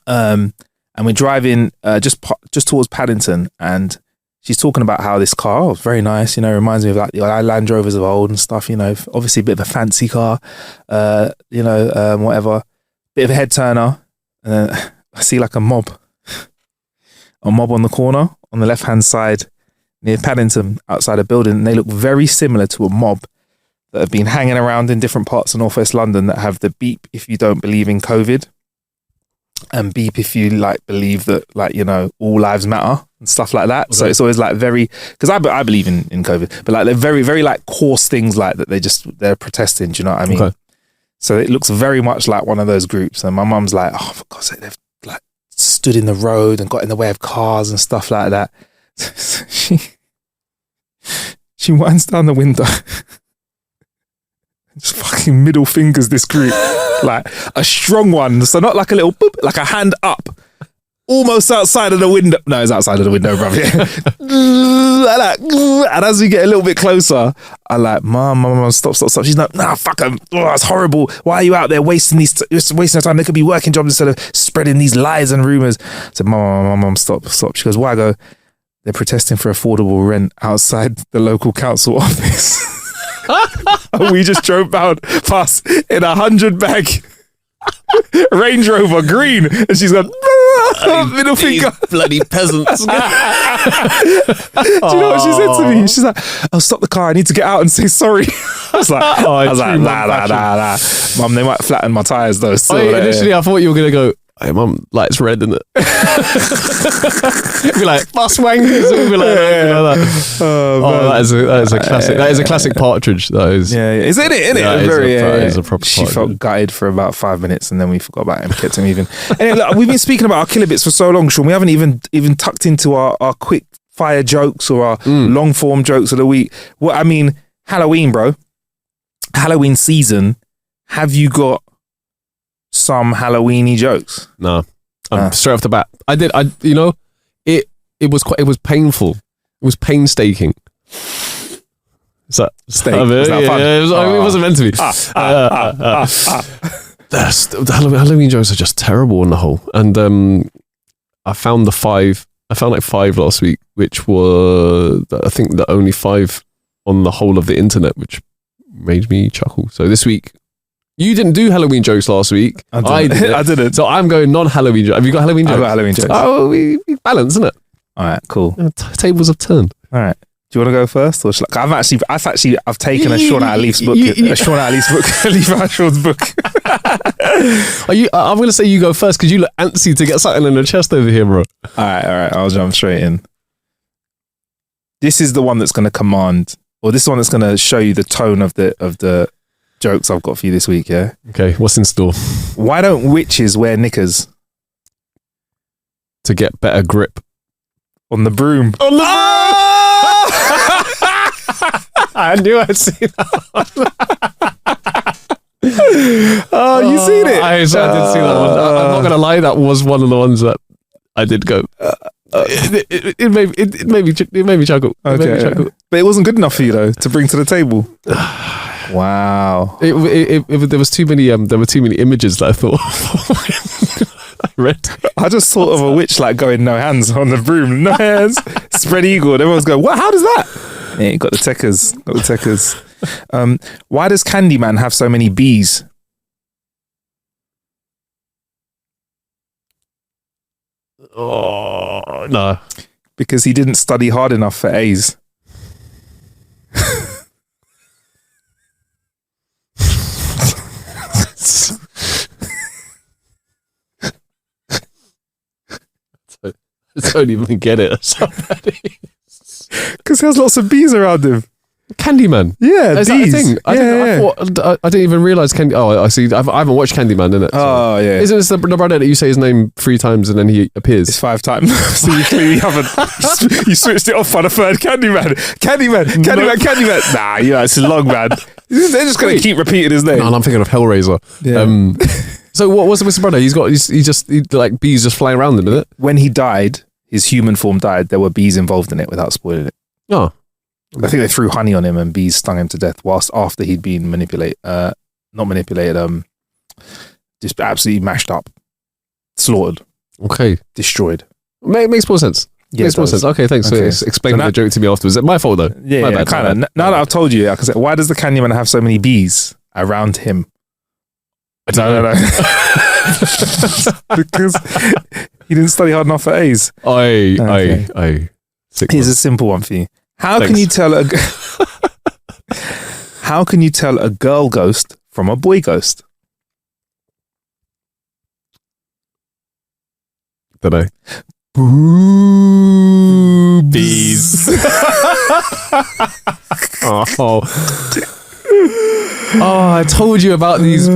And we're driving just towards Paddington, and she's talking about how this car, it's very nice, reminds me of like the Land Rovers of old and stuff, obviously a bit of a fancy car, whatever, bit of a head turner, and then I see like a mob on the corner on the left hand side near Paddington outside a building, and they look very similar to a mob that have been hanging around in different parts of northwest London that have the beep if you don't believe in COVID, and beep if you like believe that all lives matter and stuff like that. Okay. So it's always like very, because I believe in COVID, but like they're very, very like coarse things like that they're protesting. Do you know what I mean? Okay. So it looks very much like one of those groups, and my mum's like, oh, for God's sake, they've like stood in the road and got in the way of cars and stuff like that. She winds down the window, just fucking middle fingers this group, like a strong one. So not like a little boop, like a hand up, almost outside of the window. No, it's outside of the window, brother. And as we get a little bit closer, I like, Mom, stop. She's like, nah, fuck them. Oh, it's horrible. Why are you out there wasting your time? They could be working jobs instead of spreading these lies and rumors. I said, Mom, stop. She goes, why? I go, they're protesting for affordable rent outside the local council office. And we just drove past in 100 bag Range Rover green, and she's gone, middle finger. Bloody peasants. Do you know what she said to me? She's like, "Oh, stop the car. I need to get out and say sorry." I was like, nah. Mum, they might flatten my tires though. So, initially, I thought you were gonna go, "Hey, Mum, light's red, isn't it?" Be like, "Bus wankers." Be like that. That is a classic. That is a classic Partridge. That is. Yeah. Is it? Isn't it? Yeah, it is a proper. She felt gutted for about 5 minutes, and then we forgot about him. Kept him even. Anyway, look, we've been speaking about our killer bits for so long, Sean. We haven't even tucked into our quick fire jokes or our long form jokes of the week. Well, I mean, Halloween, bro. Halloween season. Have you got some Halloweeny jokes? No, straight off the bat, it was painful. It was painstaking. Is that steak? Is that fun? Yeah, it wasn't meant to be. The Halloween jokes are just terrible on the whole. And I found like 5 last week, which were I think the only 5 on the whole of the internet, which made me chuckle. So this week. You didn't do Halloween jokes last week. I didn't. So I'm going non-Halloween jokes. Have you got Halloween jokes? I've got Halloween jokes. Oh, we balance, isn't it? All right, cool. Tables have turned. All right. Do you want to go first, or I've taken a Sean out of Leaf's book. A Sean out of Leaf's book. Leaf Ashford's book. I'm going to say you go first because you look antsy to get something in your chest over here, bro. All right. I'll jump straight in. This is the one that's going to command, or this is the one that's going to show you the tone of the jokes I've got for you this week. Yeah. Okay. What's in store? Why don't witches wear knickers? To get better grip on the broom. On the broom. I knew I'd seen that one. You seen it? I did see that one. I'm not gonna lie, that was one of the ones that I did go. It made me chuckle. Okay, but it wasn't good enough for you though to bring to the table. Wow. There was too many. There were too many images that I thought. I read. I just thought of a witch like going no hands on the broom, no hands, spread eagle. And everyone's going, what? How does that? Yeah, got the techers. Why does Candyman have so many bees? Oh no! Because he didn't study hard enough for A's. I don't even get it. Because he has lots of bees around him. Candyman. Yeah, is bees. That a thing? I didn't even realise Candy. Oh, I see. I haven't watched Candyman, innit? Oh, yeah. Isn't this the brother that you say his name 3 times and then he appears? It's 5 times. So you clearly haven't. You switched it off on a third Candyman. Candyman. Nah, it's long, man. They're just going to keep repeating his name. No, I'm thinking of Hellraiser. Yeah. So what's the brother? He like bees just flying around him, isn't it? When he died, his human form died. There were bees involved in it without spoiling it. Oh. I think they threw honey on him and bees stung him to death after he'd been just absolutely mashed up, slaughtered. Okay. Destroyed. Makes more sense. Yeah, makes more sense. Okay, thanks for explaining the joke to me afterwards. Is it my fault though? Yeah, kind of. Now that I've told you, I can say, why does the Candyman have so many bees around him? No. Because he didn't study hard enough for A's. Here's a simple one for you. How can you tell a girl ghost from a boy ghost? Don't know. Bees. I told you about these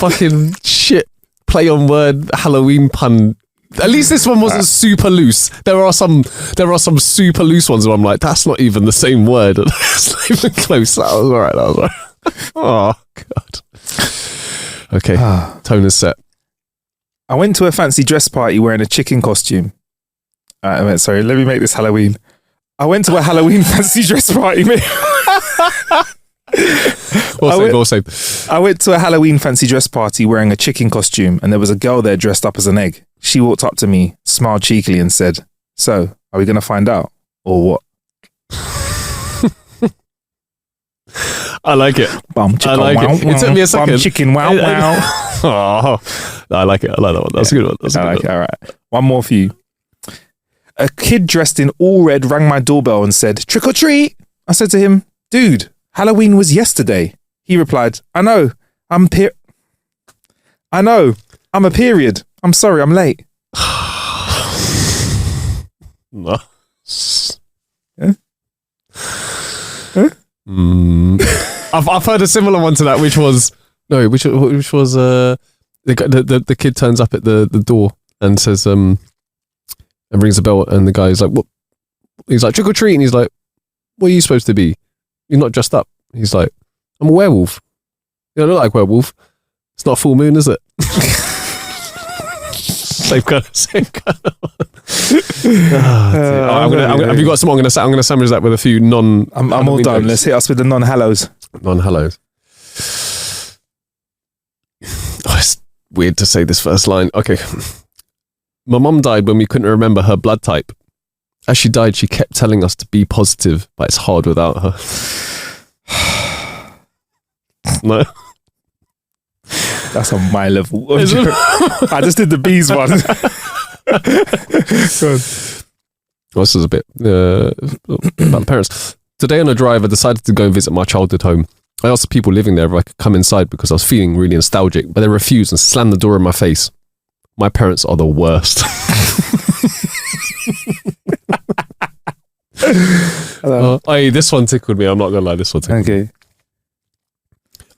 fucking shit play on word Halloween pun. At least this one wasn't super loose. There are some super loose ones where I'm like, that's not even the same word. It's not even close. That was all right. Oh God. Okay, tone is set. I went to a fancy dress party wearing a chicken costume. Sorry, let me make this Halloween. I went to a Halloween fancy dress party. I went to a Halloween fancy dress party wearing a chicken costume, and there was a girl there dressed up as an egg. She walked up to me, smiled cheekily, and said, "So, are we going to find out, or what?" I like it. I like it. It took me a second. Bum chicken, wow, wow. Oh, I like it. I like that one. That's a good one. I like it. All right. One more for you. A kid dressed in all red rang my doorbell and said, "Trick or treat." I said to him, "Dude, Halloween was yesterday." He replied, "I know. I'm a period. I'm sorry, I'm late." No. Yeah? Huh? I've heard a similar one to that, which was the kid turns up at the door and says and rings the bell, and the guy's like, "What?" He's like, "Trick or treat," and he's like, "What are you supposed to be? You're not dressed up." He's like, "I'm a werewolf." "You don't look like a werewolf. It's not a full moon, is it?" Same kind of one. Have you got some? I'm going to summarize that with a few non. I'm all done. Jokes. Let's hit us with the non-hellos. Non-hellos. Oh, it's weird to say this first line. Okay. My mum died when we couldn't remember her blood type. As she died, she kept telling us to be positive, but it's hard without her. No. That's on my level. I just did the bees one. This is a bit about the parents. Today on a drive, I decided to go and visit my childhood home. I asked the people living there if I could come inside because I was feeling really nostalgic, but they refused and slammed the door in my face. My parents are the worst. This one tickled me. I'm not gonna lie. This one tickled me. Okay.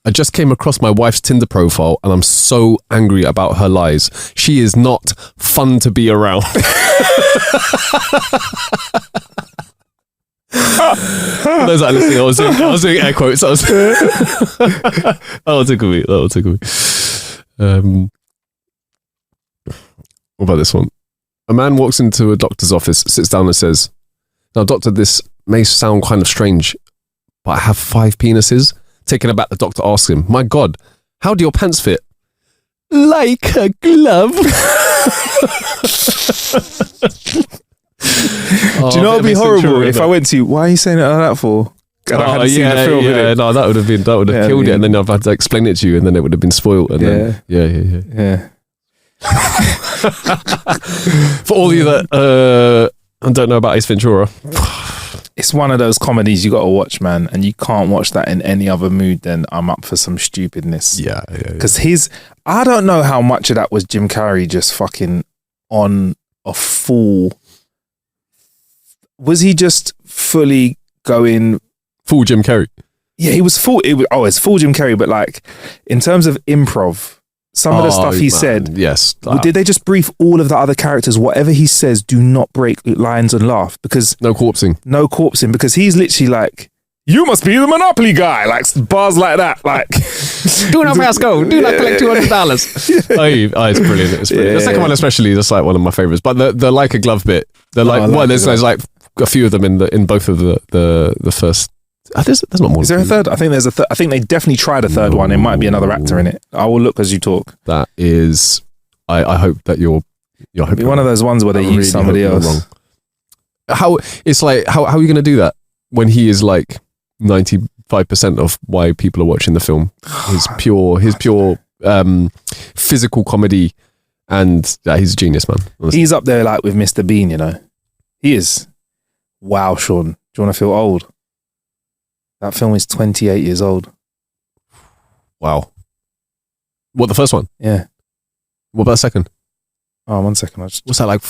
I just came across my wife's Tinder profile and I'm so angry about her lies. She is not fun to be around. Those are listening, I was doing air quotes. That will tickle me. What about this one? A man walks into a doctor's office, sits down and says, "Now, doctor, this may sound kind of strange, but I have 5 penises." Taken aback, the doctor asks him, "My God, how do your pants fit?" "Like a glove." Do you know what would be horrible if I went to you? "Why are you saying it like that for?" And I hadn't seen the film. No, that would have killed it, and then I've had to explain it to you, and then it would have been spoiled. And then, yeah. For all of you that don't know about Ace Ventura, it's one of those comedies you got to watch, man, and you can't watch that in any other mood than I'm up for some stupidness. Yeah. Because I don't know how much of that was Jim Carrey just fucking on a full. Was he just fully going full Jim Carrey? Yeah, he was full. It's full Jim Carrey, but like in terms of improv. Some of the stuff he said, yes. Did they just brief all of the other characters? Whatever he says, do not break lines and laugh, because no corpsing, because he's literally like, "You must be the Monopoly guy," like bars like that, like "Do not go, do not collect $200. It's brilliant. It's brilliant. The second one especially, that's like one of my favorites. But the like a glove bit, there's like a few of them in both of the first. There's not more. Is there a third? I think there's a third. I think they definitely tried a third one. It might be another actor in it. I will look as you talk. That is, I hope that you're one of those ones where they use somebody else. Wrong. How are you going to do that when he is like 95% of why people are watching the film? His pure physical comedy, and he's a genius, man. Honestly. He's up there like with Mr. Bean, you know. He is. Wow, Sean. Do you want to feel old? That film is 28 years old. Wow. What, the first one? Yeah. What about the second? Oh, 1 second. What's that like?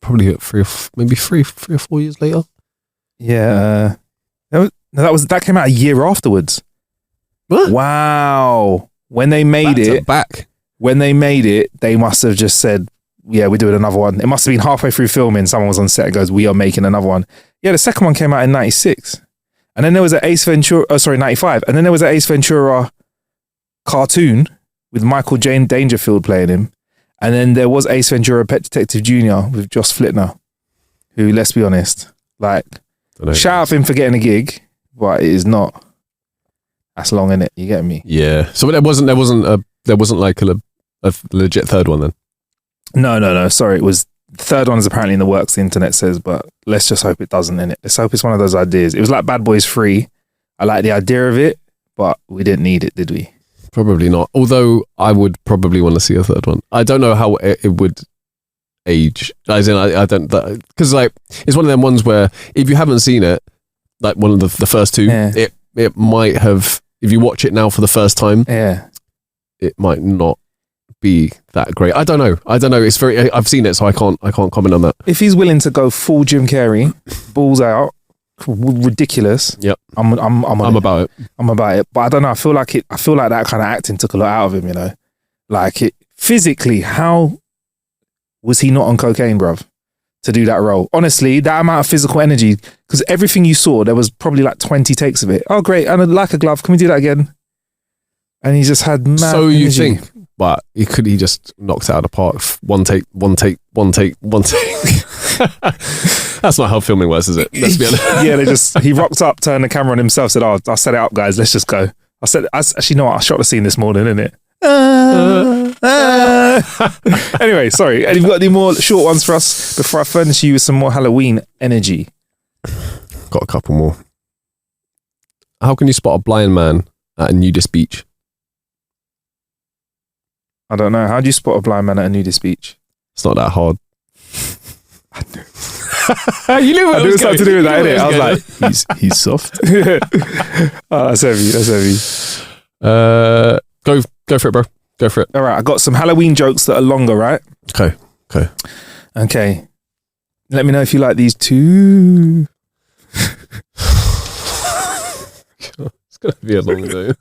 Probably three or 4 years later. Yeah. That came out a year afterwards. What? Wow. When they made When they made it, they must have just said, "Yeah, we're doing another one." It must have been halfway through filming. Someone was on set and goes, "We are making another one." Yeah, the second one came out in 96. And then there was an Ace Ventura, 95. And then there was an Ace Ventura cartoon with Michael Jane Dangerfield playing him. And then there was Ace Ventura, Pet Detective Jr. with Josh Flitner, who, let's be honest, like, shout out for him for getting a gig, but it is not. That's long, innit? You get me? Yeah. So there wasn't like a legit third one then. No. Sorry, it was. The third one is apparently in the works, the internet says, but let's just hope it doesn't, innit? Let's hope it's one of those ideas. It was like Bad Boys 3. I like the idea of it, but we didn't need it, did we? Probably not. Although I would probably want to see a third one. I don't know how it would age. As in, I don't, because like it's one of them ones where if you haven't seen it, like one of the first two, it might have. If you watch it now for the first time, it might not be that great. I don't know. It's very. I've seen it, so I can't comment on that. If he's willing to go full Jim Carrey, balls out, ridiculous. Yep. I'm about it. I'm about it. But I don't know. I feel like that kind of acting took a lot out of him. You know, like it physically. How was he not on cocaine, bruv, to do that role? Honestly, that amount of physical energy. Because everything you saw, there was probably like 20 takes of it. Oh, great! And like a glove. Can we do that again? And he just had mad So energy. you think? But he just knocked it out of the park. One take. That's not how filming works, is it? Let's be honest. Yeah, he rocked up, turned the camera on himself, said, "Oh, I'll set it up, guys. Let's just go." Actually, no, I shot the scene this morning, innit? Anyway, sorry. Have you got any more short ones for us before I furnish you with some more Halloween energy? Got a couple more. How can you spot a blind man at a nudist beach? I don't know. How do you spot a blind man at a nudist beach? It's not that hard. I knew. You knew what it was something to do with that, innit? I was like, he's soft. Oh, that's heavy. Go for it, bro. Go for it. All right, I got some Halloween jokes that are longer, right? Okay. Let me know if you like these too. It's gonna be a long day.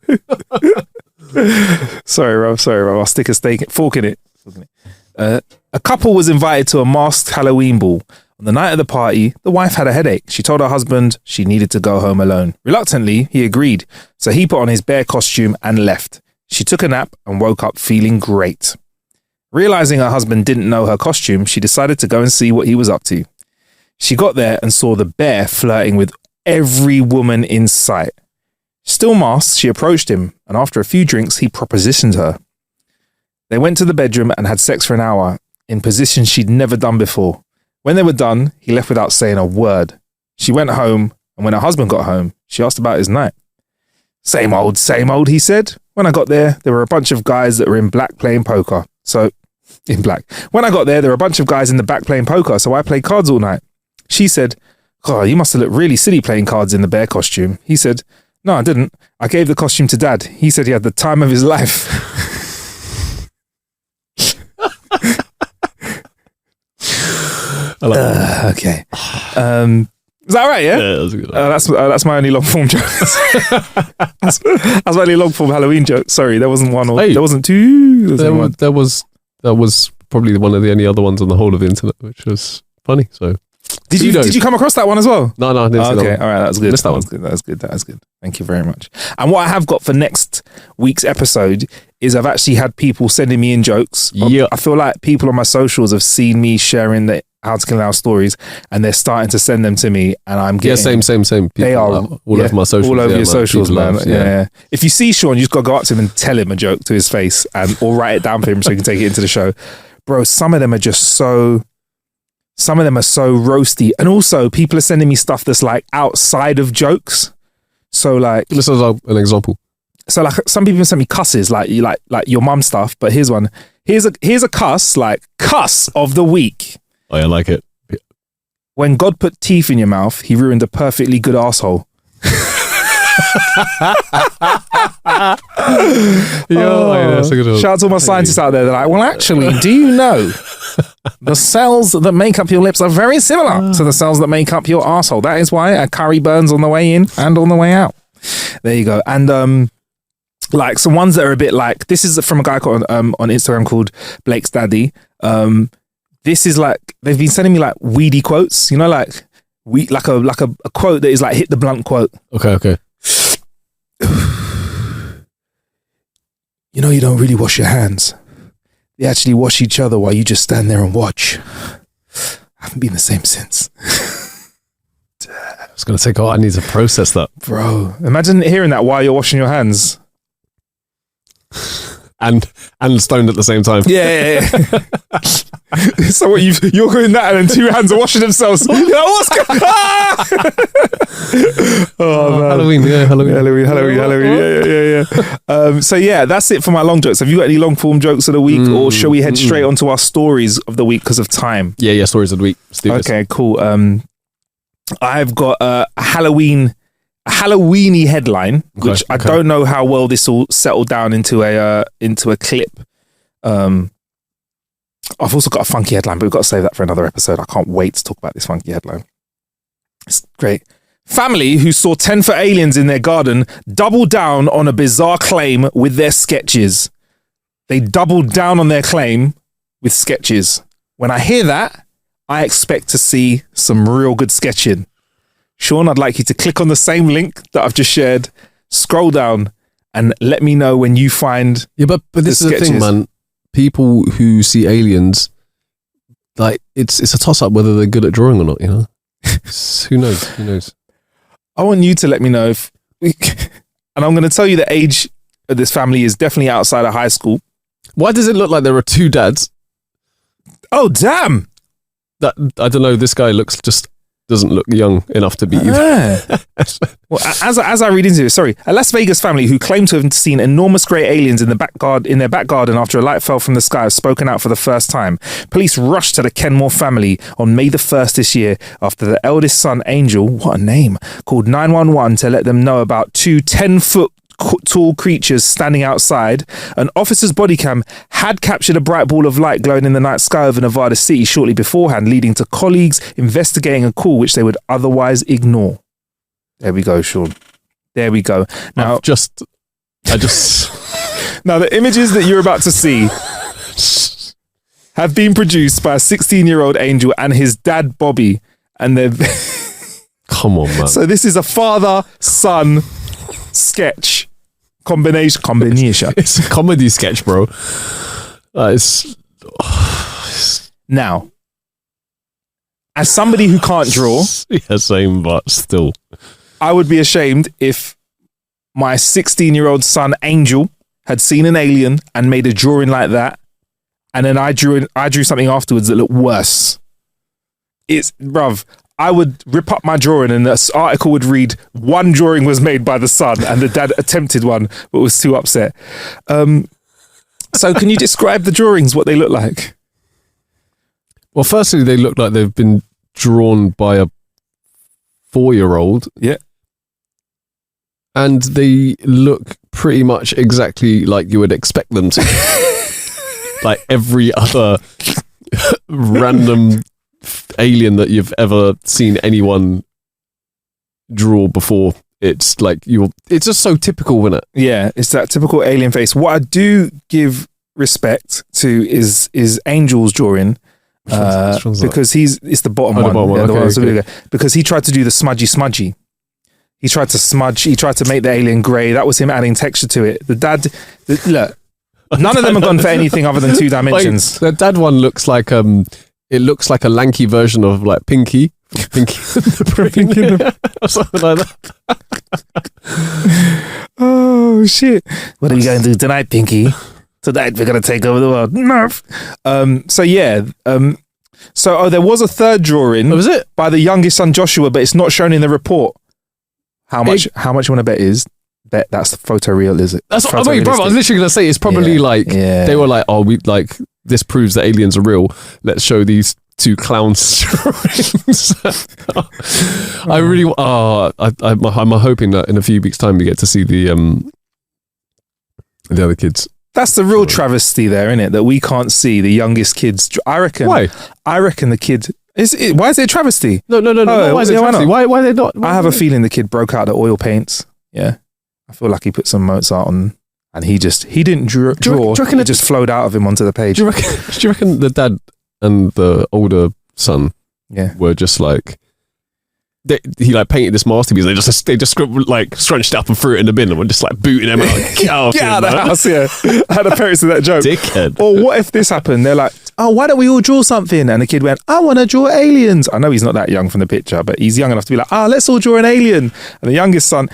Sorry, Rob. I'll stick a fork in it. A couple was invited to a masked Halloween ball. On the night of the party, the wife had a headache. She told her husband she needed to go home alone. Reluctantly, he agreed. So he put on his bear costume and left. She took a nap and woke up feeling great. Realizing her husband didn't know her costume, she decided to go and see what he was up to. She got there and saw the bear flirting with every woman in sight. Still masked, she approached him, and after a few drinks, he propositioned her. They went to the bedroom and had sex for an hour, in positions she'd never done before. When they were done, he left without saying a word. She went home, and when her husband got home, she asked about his night. Same old, he said. When I got there were a bunch of guys that were in black playing poker. When I got there were a bunch of guys in the back playing poker, so I played cards all night. She said, "Oh, you must have looked really silly playing cards in the bear costume." He said, "No, I didn't. I gave the costume to Dad. He said he had the time of his life." I like that. Okay. Is that right? Yeah, that was good. That's my only long form joke. that's my only long form Halloween joke. Sorry, there wasn't one. There wasn't two. There was probably one of the only other ones on the whole of the internet, which was funny. So did you come across that one as well? No, I didn't see that one. All right, that was good. That was good. Thank you very much. And what I have got for next week's episode is I've actually had people sending me in jokes. Yeah. I feel like people on my socials have seen me sharing the How to Kill an Hour stories, and they're starting to send them to me, and I'm getting... same. People they are all over my socials. All over your socials, man. Yeah. If you see Sean, you just got to go up to him and tell him a joke to his face, or write it down for him so he can take it into the show. Bro, some of them are so roasty. And also, people are sending me stuff that's like outside of jokes. So like... This is an example. So like some people send me cusses, like your mum stuff, but here's one. Here's a cuss, like cuss of the week. Oh, I like it. When God put teeth in your mouth, he ruined a perfectly good asshole. That's a good one. Shout out to all my scientists out there. They're like, well, actually, do you know the cells that make up your lips are very similar to the cells that make up your asshole? That is why a curry burns on the way in and on the way out. There you go. And like some ones that are a bit like, this is from a guy called, on Instagram called Blake's Daddy. This is like, they've been sending me like weedy quotes, you know, like a quote that is like hit the blunt quote. Okay. You know, you don't really wash your hands. They actually wash each other while you just stand there and watch. I haven't been the same since. I was going to say, God, I need to process that. Bro, imagine hearing that while you're washing your hands. And stoned at the same time. Yeah. So what you're doing that and then two hands are washing themselves. You're like, what's going on? Oh, man. Halloween. Yeah. So yeah, that's it for my long jokes. Have you got any long form jokes of the week, or shall we head straight onto our stories of the week because of time? Yeah, stories of the week. Let's do this. Okay, cool. I've got a Halloweeny headline, which I don't know how well this will settle down into a clip. I've also got a funky headline, but we've got to save that for another episode. I can't wait to talk about this funky headline. It's great. Family who saw 10-foot aliens in their garden doubled down on a bizarre claim with their sketches. They doubled down on their claim with sketches. When I hear that, I expect to see some real good sketching. Sean, I'd like you to click on the same link that I've just shared, scroll down, and let me know when you find. Yeah, but this is the thing, man. People who see aliens, like it's a toss up whether they're good at drawing or not. You know, who knows? I want you to let me know if, and I'm going to tell you the age of this family is definitely outside of high school. Why does it look like there are two dads? Oh damn! That I don't know. This guy doesn't look young enough to be either. Well, as I read into it, a Las Vegas family who claim to have seen enormous grey aliens in their back garden after a light fell from the sky have spoken out for the first time. Police rushed to the Kenmore family on May the 1st this year after the eldest son, Angel, what a name, called 911 to let them know about two 10-foot tall creatures standing outside. An officer's body cam had captured a bright ball of light glowing in the night sky over Nevada City shortly beforehand, leading to colleagues investigating a call which they would otherwise ignore. There we go, Sean. There we go. Now, now the images that you're about to see have been produced by a 16-year-old Angel and his dad, Bobby, and they've come on, man. So this is a father-son sketch combination. It's a comedy sketch, bro. Now, as somebody who can't draw, yeah, same, but still, I would be ashamed if my 16-year-old son Angel had seen an alien and made a drawing like that, and then I drew something afterwards that looked worse. Bruv, I would rip up my drawing and this article would read, one drawing was made by the son and the dad attempted one but was too upset. So can you describe the drawings, what they look like? Well, firstly, they look like they've been drawn by a 4-year-old. Yeah. And they look pretty much exactly like you would expect them to. Like every other random alien that you've ever seen anyone draw before. It's like it's just so typical, isn't it? Yeah, it's that typical alien face. What I do give respect to is Angel's drawing, because it's the bottom one. Because he tried to do the smudgy. He tried to smudge. He tried to make the alien grey. That was him adding texture to it. The dad, look, none of them have gone for anything other than 2 dimensions. Like, the dad one looks like it looks like a lanky version of like Pinky or something like that. Oh shit! What are we going to do tonight, Pinky? Tonight we're going to take over the world. Nerf. There was a third drawing. Was it by the youngest son Joshua, but it's not shown in the report. How much you want to bet that's the photoreal, is it? That's what I mean, bro. I was literally going to say it's probably they were like, oh, we like this proves that aliens are real. Let's show these 2 clowns drawings. I'm hoping that in a few weeks' time we get to see the other kids. That's the real travesty there, isn't it? That we can't see the youngest kids. I reckon. Why? I reckon the kid. Why is it a travesty? No. Why is it travesty? Why are they not? I have a feeling the kid broke out the oil paints. Yeah. I feel like he put some Mozart on and he didn't draw. It just flowed out of him onto the page. Do you reckon the dad and the older son were just like, he like painted this masterpiece. They just like scrunched it up and threw it in the bin and were just like booting him out. Get out of the house, yeah. I had a parents of that joke. Dickhead. Or what if this happened? They're like, oh, why don't we all draw something? And the kid went, I want to draw aliens. I know he's not that young from the picture, but he's young enough to be like, let's all draw an alien. And the youngest son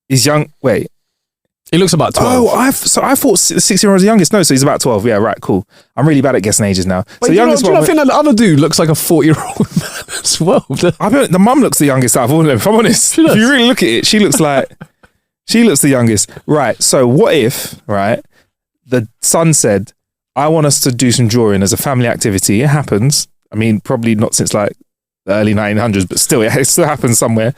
is young. Wait. He looks about 12. Oh, I thought the 16-year-old was the youngest. No, so he's about 12. Yeah, right, cool. I'm really bad at guessing ages now. But so the youngest one. I think that the other dude looks like a 40-year-old man as well. The mum looks the youngest out of all of them, if I'm honest. If you really look at it, she looks the youngest. Right, so what if, right, the son said, I want us to do some drawing as a family activity. It happens. I mean, probably not since like the early 1900s, but still, it still happens somewhere.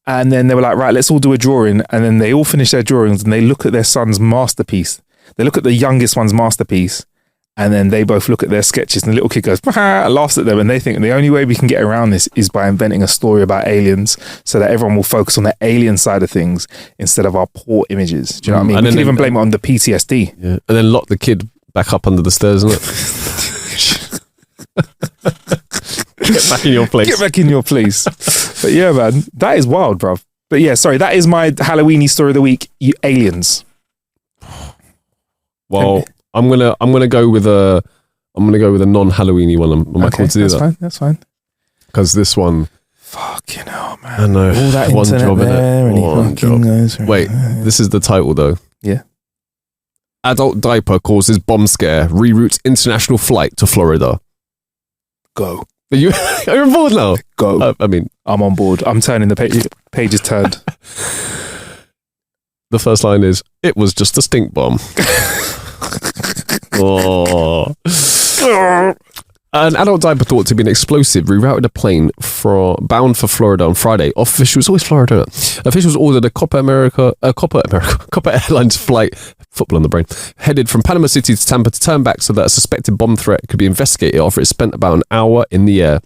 And then they were like, right, let's all do a drawing. And then they all finish their drawings and they look at their son's masterpiece. They look at the youngest one's masterpiece. And then they both look at their sketches and the little kid goes, laughs at them. And they think the only way we can get around this is by inventing a story about aliens so that everyone will focus on the alien side of things instead of our poor images. Do you know what I mean? And we can even blame it on the PTSD. Yeah. And then lock the kid back up under the stairs, isn't it? Get back in your place. Get back in your place. But yeah, man, that is wild, bruv. But yeah, sorry, that is my Halloweeny story of the week. You aliens. Well, I'm gonna go with a non-Halloweeny one. Am I called to do that? That's fine. Because this one, fucking hell, man. I know. All that one job there, and one job. Wait, this is the title though. Yeah. Adult diaper causes bomb scare. Reroutes international flight to Florida. Go. Are you on board now? Go. I mean, I'm on board. I'm turning the page. Page is turned. The first line is, "It was just a stink bomb." Oh. An adult diaper thought to be an explosive rerouted a plane bound for Florida on Friday. Officials, always Florida. Officials ordered a Copper Airlines flight, football on the brain, headed from Panama City to Tampa to turn back so that a suspected bomb threat could be investigated after it spent about an hour in the air.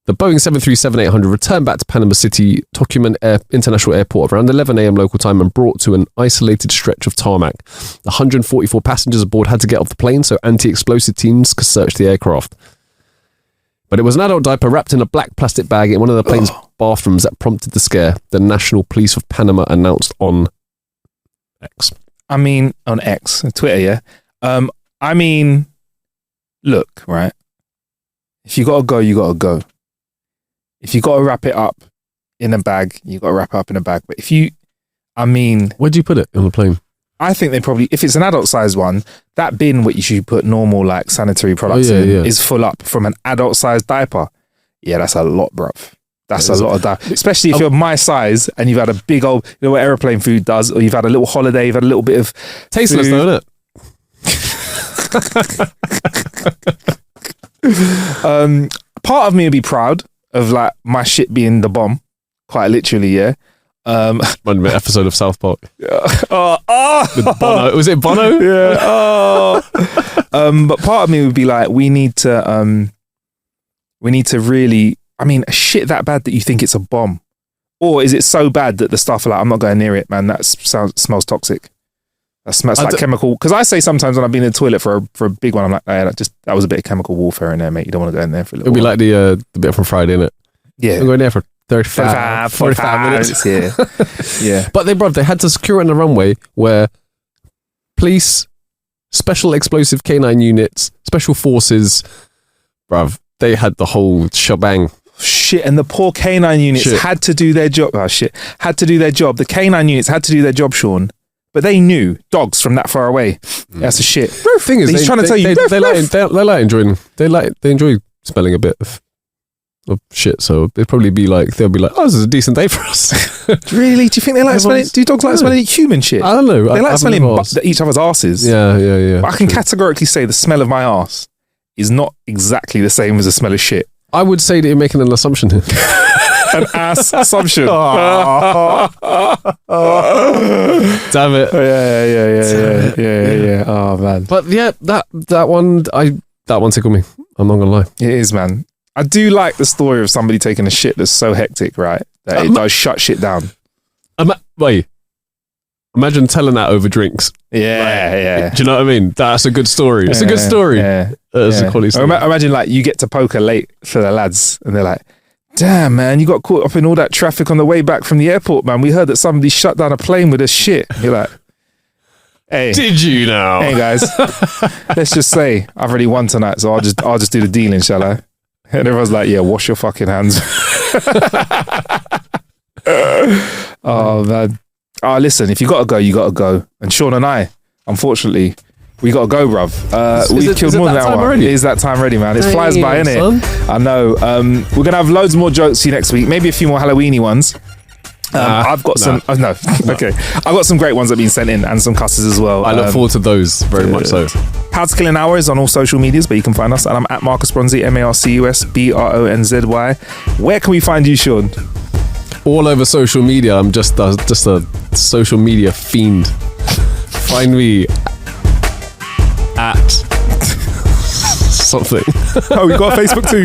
The Boeing 737-800 returned back to Panama City Tocumen International Airport around 11 a.m. local time and brought to an isolated stretch of tarmac. The 144 passengers aboard had to get off the plane so anti-explosive teams could search the aircraft. But it was an adult diaper wrapped in a black plastic bag in one of the plane's bathrooms that prompted the scare, the National Police of Panama announced on X. I mean, on X, Twitter, yeah. I mean, look, right? If you got to go, you got to go. If you got to wrap it up in a bag, you got to wrap it up in a bag. But where'd you put it on the plane? I think they probably, if it's an adult size one, that bin what you should put normal like sanitary products in is full up from an adult size diaper. Yeah, that's a lot, bruv. That's a lot of diaper. Especially if you're my size and you've had a big old, you know what airplane food does, or you've had a little holiday, you've had a little bit of tasteless though, isn't it? Part of me would be proud of like my shit being the bomb, quite literally, yeah. One episode of South Park. With Bono. Was it Bono? Yeah. But part of me would be like, we need to really, I mean, shit that bad that you think it's a bomb, or is it so bad that the staff are like, I'm not going near it, man. That smells toxic. That smells like chemical. Because I say sometimes when I've been in the toilet for a big one, I'm like, hey, that was a bit of chemical warfare in there, mate. You don't want to go in there for a little. It'll be like the bit from Friday, innit? Yeah, I'm going there for 45 minutes. Yeah. But they had to secure it on the runway where police, special explosive canine units, special forces, bruv, they had the whole shebang. Shit, and the poor canine units had to do their job. Had to do their job. The canine units had to do their job, Sean. But they knew dogs from that far away. That's a shit. The thing is, he's trying to tell you, they enjoy smelling a bit of shit. So they'll be like, oh, this is a decent day for us. Really? Do you think they like smelling? Do dogs like smelling human shit? I don't know. They like smelling each other's asses. Yeah. But I can categorically say the smell of my ass is not exactly the same as the smell of shit. I would say that you're making an assumption here. An ass assumption. Damn it. Yeah. Oh man. But yeah, that one tickled me. I'm not gonna lie. It is, man. I do like the story of somebody taking a shit that's so hectic, right? That it does shut shit down. Wait. Imagine telling that over drinks. Yeah. Do you know what I mean? That's a good story. It's a good story. Yeah. It's a quality story. Imagine like you get to poker late for the lads and they're like, damn, man, you got caught up in all that traffic on the way back from the airport, man. We heard that somebody shut down a plane with a shit. You're like, hey. Did you now? Hey, guys. Let's just say I've already won tonight, so I'll just do the dealing, shall I? And everyone's like, yeah, wash your fucking hands. Oh, man. Oh, listen, if you got to go, you got to go. And Sean and I, unfortunately, we got to go, bruv. We've killed more than an hour. It is that time already, man. It flies by, innit? I know. We're going to have loads more jokes for you next week. Maybe a few more Halloweeny ones. I've got some. Oh, no. Okay. I've got some great ones that have been sent in and some cusses as well. I look forward to those very much so. How to Kill an Hour is on all social medias, but you can find us. And I'm at Marcus Bronzy, MarcusBronzy. Where can we find you, Sean? All over social media. I'm just a social media fiend. Find me at something. Oh, we got a Facebook too.